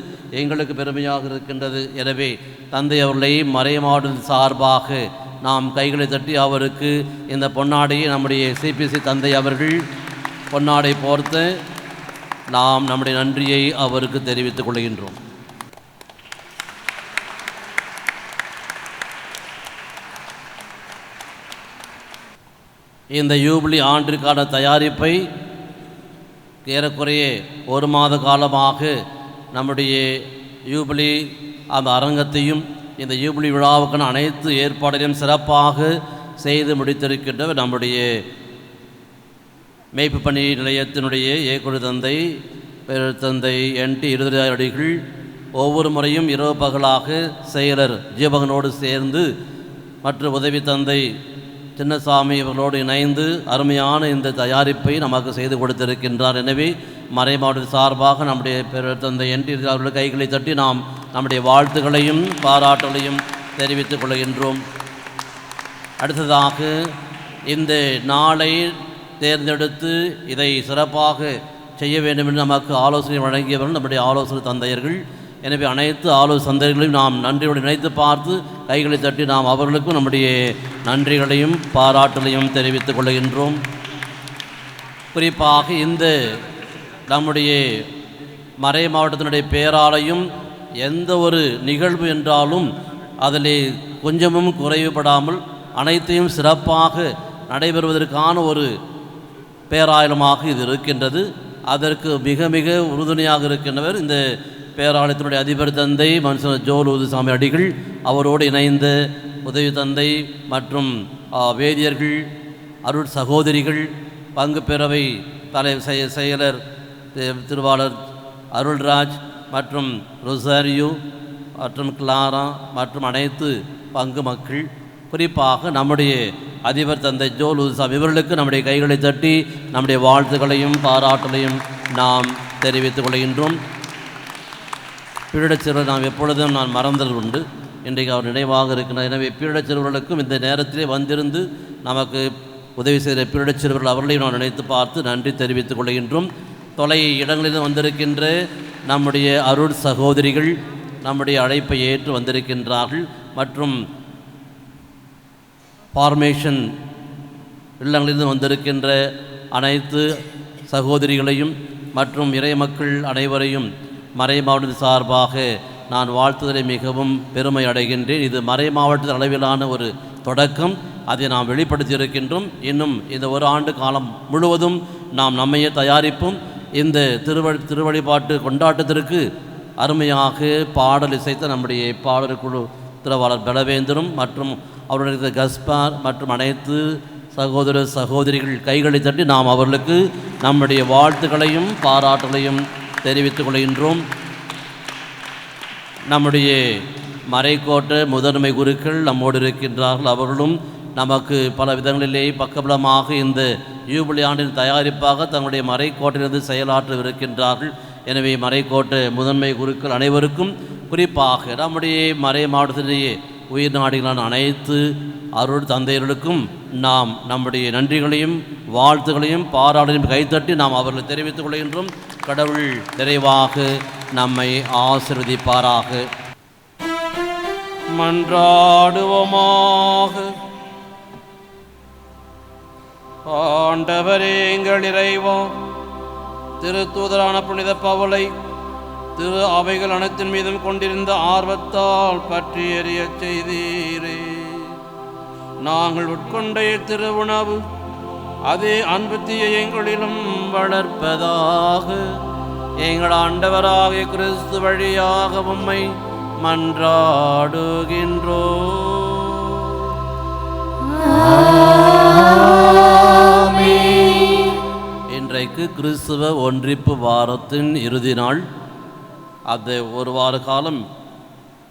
[SPEAKER 5] எங்களுக்கு பெருமையாக இருக்கின்றது. எனவே தந்தை அவர்களை மறை மாவட்ட சார்பாக நாம் கைகளை தட்டி அவருக்கு இந்த பொன்னாடையை நம்முடைய சிபிசி தந்தை அவர்கள் பொன்னாடை போர்த்து நாம் நம்முடைய நன்றியை அவருக்கு தெரிவித்துக் கொள்கின்றோம். இந்த யூபிலி ஆண்டிற்கான தயாரிப்பை ஏறக்குறைய 1 மாத காலமாக நம்முடைய யூபிலி அந்த அரங்கத்தையும் இந்த யூபிலி விழாவுக்கான அனைத்து ஏற்பாடுகளையும் சிறப்பாக செய்து முடித்திருக்கின்ற நம்முடைய மேய்ப்பு பணி நிலையத்தினுடைய இயக்குநர் தந்தை தந்தை NT இருதயடிகள் ஒவ்வொரு முறையும் இரவு பகலாக செயலர் ஜீவகனோடு சேர்ந்து மற்ற உதவி தந்தை சின்னசாமி இவர்களோடு இணைந்து அருமையான இந்த தயாரிப்பை நமக்கு செய்து கொடுத்திருக்கின்றார். எனவே மறைமாவட்ட சார்பாக நம்முடைய தந்தை NT அவர்கள் கைகளை தட்டி நாம் நம்முடைய வாழ்த்துக்களையும் பாராட்டுகளையும் தெரிவித்துக் கொள்கின்றோம். அடுத்ததாக இந்த நாளை தேர்ந்தெடுத்து இதை சிறப்பாக செய்ய வேண்டும் என்று நமக்கு ஆலோசனை வழங்கியவர்கள் நம்முடைய ஆலோசனை தந்தையர்கள். எனவே அனைத்து ஆலோசனை தந்தையர்களையும் நாம் நன்றியோடு நினைத்து பார்த்து கைகளை தட்டி நாம் அவர்களுக்கும் நம்முடைய நன்றிகளையும் பாராட்டுகளையும் தெரிவித்துக் கொள்கின்றோம். குறிப்பாக இந்த நம்முடைய மறை மாவட்டத்தினுடைய பேராலயம் எந்த ஒரு நிகழ்வு என்றாலும் அதில் கொஞ்சமும் குறைவுபடாமல் அனைத்தையும் சிறப்பாக நடைபெறுவதற்கான ஒரு பேராலயமாக இது இருக்கின்றது. அதற்கு மிக மிக உறுதுணையாக இருக்கின்றவர் இந்த பேராலயத்தினுடைய அதிபர் தந்தை மனுஷன் ஜோல் உதுசாமி அடிகள், அவரோடு இணைந்த உதவி தந்தை மற்றும் வேதியர்கள், அருள் சகோதரிகள், பங்கு பேரவை செயலர் திருவாளர் அருள்ராஜ் மற்றும் ரொசாரியோ மற்றும் கிளாரா மற்றும் அனைத்து பங்கு மக்கள், குறிப்பாக நம்முடைய அதிபர் தந்தை ஜோல் உதுசாமி இவர்களுக்கு நம்முடைய கைகளை தட்டி நம்முடைய வாழ்த்துக்களையும் பாராட்டுகளையும் நாம் தெரிவித்துக் கொள்கின்றோம். பீடச் சிறுவர் நாம் எப்பொழுதும் நான் மறந்தல் உண்டு, இன்றைக்கு அவர் நினைவாக இருக்கின்றார். எனவே பீடச் சிறுவர்களுக்கும் இந்த நேரத்திலே வந்திருந்து நமக்கு உதவி செய்கிற பீடச் சிறுவர்கள் அவர்களையும் நான் நினைத்து பார்த்து நன்றி தெரிவித்துக் கொள்கின்றோம். தொலை இடங்களில் வந்திருக்கின்ற நம்முடைய அருள் சகோதரிகள் நம்முடைய அழைப்பை ஏற்று வந்திருக்கின்றார்கள். மற்றும் ஃபார்மேஷன் இல்லங்களிலிருந்து வந்திருக்கின்ற அனைத்து சகோதரிகளையும் மற்றும் இறை மக்கள் அனைவரையும் மறை மாவட்ட சார்பாக நான் வாழ்த்துதலை மிகவும் பெருமை அடைகின்றேன். இது மறை மாவட்ட அளவிலான ஒரு தொடக்கம், அதை நாம் வெளிப்படுத்தியிருக்கின்றோம். இன்னும் இந்த ஒரு ஆண்டு காலம் முழுவதும் நாம் நம்மையே தயாரிப்போம். இந்த திருவழிபாட்டு கொண்டாட்டத்திற்கு அருமையாக பாடல் இசைத்த நம்முடைய பாடல் குழு திருவாளர் பலவேந்தரும் மற்றும் அவருடைய கஸ்பார் மற்றும் அனைத்து சகோதர சகோதரிகள் கைகளை தட்டி நாம் அவர்களுக்கு நம்முடைய வாழ்த்துக்களையும் பாராட்டுகளையும் தெரிவித்துக் கொள்கின்றோம். நம்முடைய மறைக்கோட்ட முதன்மை குருக்கள் நம்மோடு இருக்கின்றார்கள். அவர்களும் நமக்கு பல விதங்களிலே பக்கபலமாக இந்த யூபிலி ஆண்டின் தயாரிப்பாக தங்களுடைய மறைக்கோட்டிலிருந்து செயலாற்றவிருக்கின்றார்கள். எனவே மறைக்கோட்ட முதன்மை குருக்கள் அனைவருக்கும், குறிப்பாக நம்முடைய மறை மாவட்டத்திலேயே உயிர் நாடிகளான அனைத்து அருள் தந்தையர்களுக்கும் நாம் நம்முடைய நன்றிகளையும் வாழ்த்துக்களையும் பாராட்டையும் கைத்தட்டி நாம் அவர்களை தெரிவித்துக் கொள்கின்றோம். கடவுள் நிறைவாக நம்மை ஆசீர்வதிப்பாராக. மன்றாடுவோமாக. ஆண்டவரே எங்கள் இறைவா, திருத்தூதரான புனித பவுலை திரு அவைகள் அனைத்தின் மீதும் கொண்டிருந்த ஆர்வத்தால் பற்றி எறிய செய்தீரே. நாங்கள் உட்கொண்ட திரு உணவு அதே அன்புத்தியை எங்களிலும் வளர்ப்பதாக. எங்கள் ஆண்டவராகிய கிறிஸ்து வழியாக உம்மை மன்றாடுகின்றோ. இன்றைக்கு கிறிஸ்துவ ஒன்றிப்பு வாரத்தின் இறுதி நாள். அந்த ஒரு வார காலம்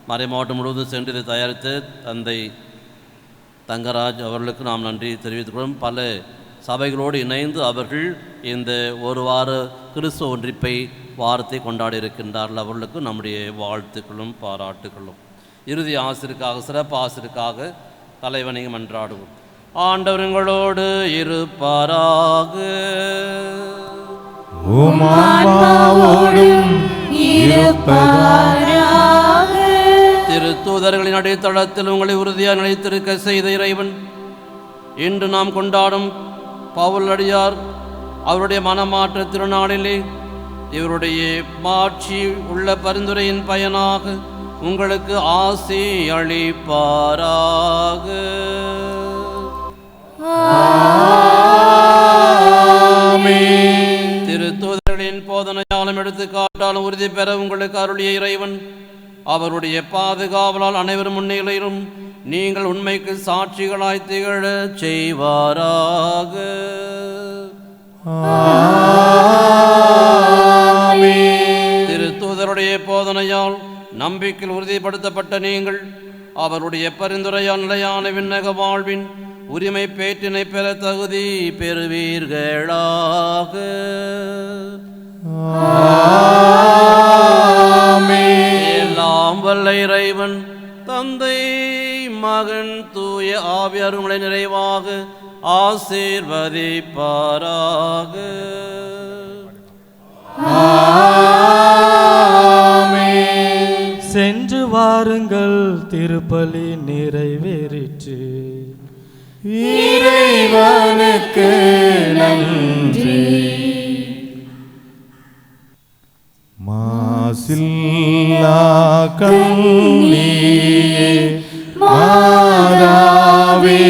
[SPEAKER 5] மறை மாவட்டம் முழுவதும் சென்று தயாரித்த தந்தை தங்கராஜ் அவர்களுக்கு நாம் நன்றி தெரிவித்துக்கொள்ளும். பல சபைகளோடு இணைந்து அவர்கள் இந்த ஒரு வார கிறிஸ்துவ ஒன்றிப்பை வாரத்தை கொண்டாடி இருக்கின்றார்கள். அவர்களுக்கு நம்முடைய வாழ்த்துக்களும் பாராட்டுகளும். இறுதி ஆசிரியருக்காக, சிறப்பு ஆசிரியருக்காக தலைவனை மன்றாடுவோம். ஆண்டவர் எங்களோடு இருப்பாராக. திருத்தூதர்களின் அடித்தளத்தில் உங்களை உறுதியாக நிலைத்திருக்க செய்த இறைவன் இன்று நாம் கொண்டாடும் பவுலடியார் அவருடைய மனமாற்ற திருநாளிலே இவருடைய மாட்சி உள்ள பரிந்துரையின் பயனாக உங்களுக்கு ஆசி அளிப்பாராக. திருத்தூதர்களின் போதனையாலும் எடுத்துக்காட்டாலும் உறுதி பெற உங்களுக்கு அருளிய இறைவன் அவருடைய பாதுகாவலால் அனைவரும் முன்னிலையிலும் நீங்கள் உண்மைக்கு சாட்சிகளாய் திகழ செய்வாராக. திருத்தூதருடைய போதனையால் நம்பிக்கையில் உறுதிப்படுத்தப்பட்ட நீங்கள் அவருடைய பரிந்துரையால் நிலையான விண்ணக வாழ்வின் உரிமை பேற்றினை பெற தகுதி பெறுவீர்களாக. எல்லாம் வல்ல இறைவன் தந்தை மகன் தூய ஆவியார் உங்களை நிறைவாக ஆசீர்வதிப்பாராக.
[SPEAKER 3] சென்று வாருங்கள், திருப்பலி நிறைவேறிற்று.
[SPEAKER 1] இறைவனுக்கு நன்றி. மாசில்லா கண்ணியே மாதாவே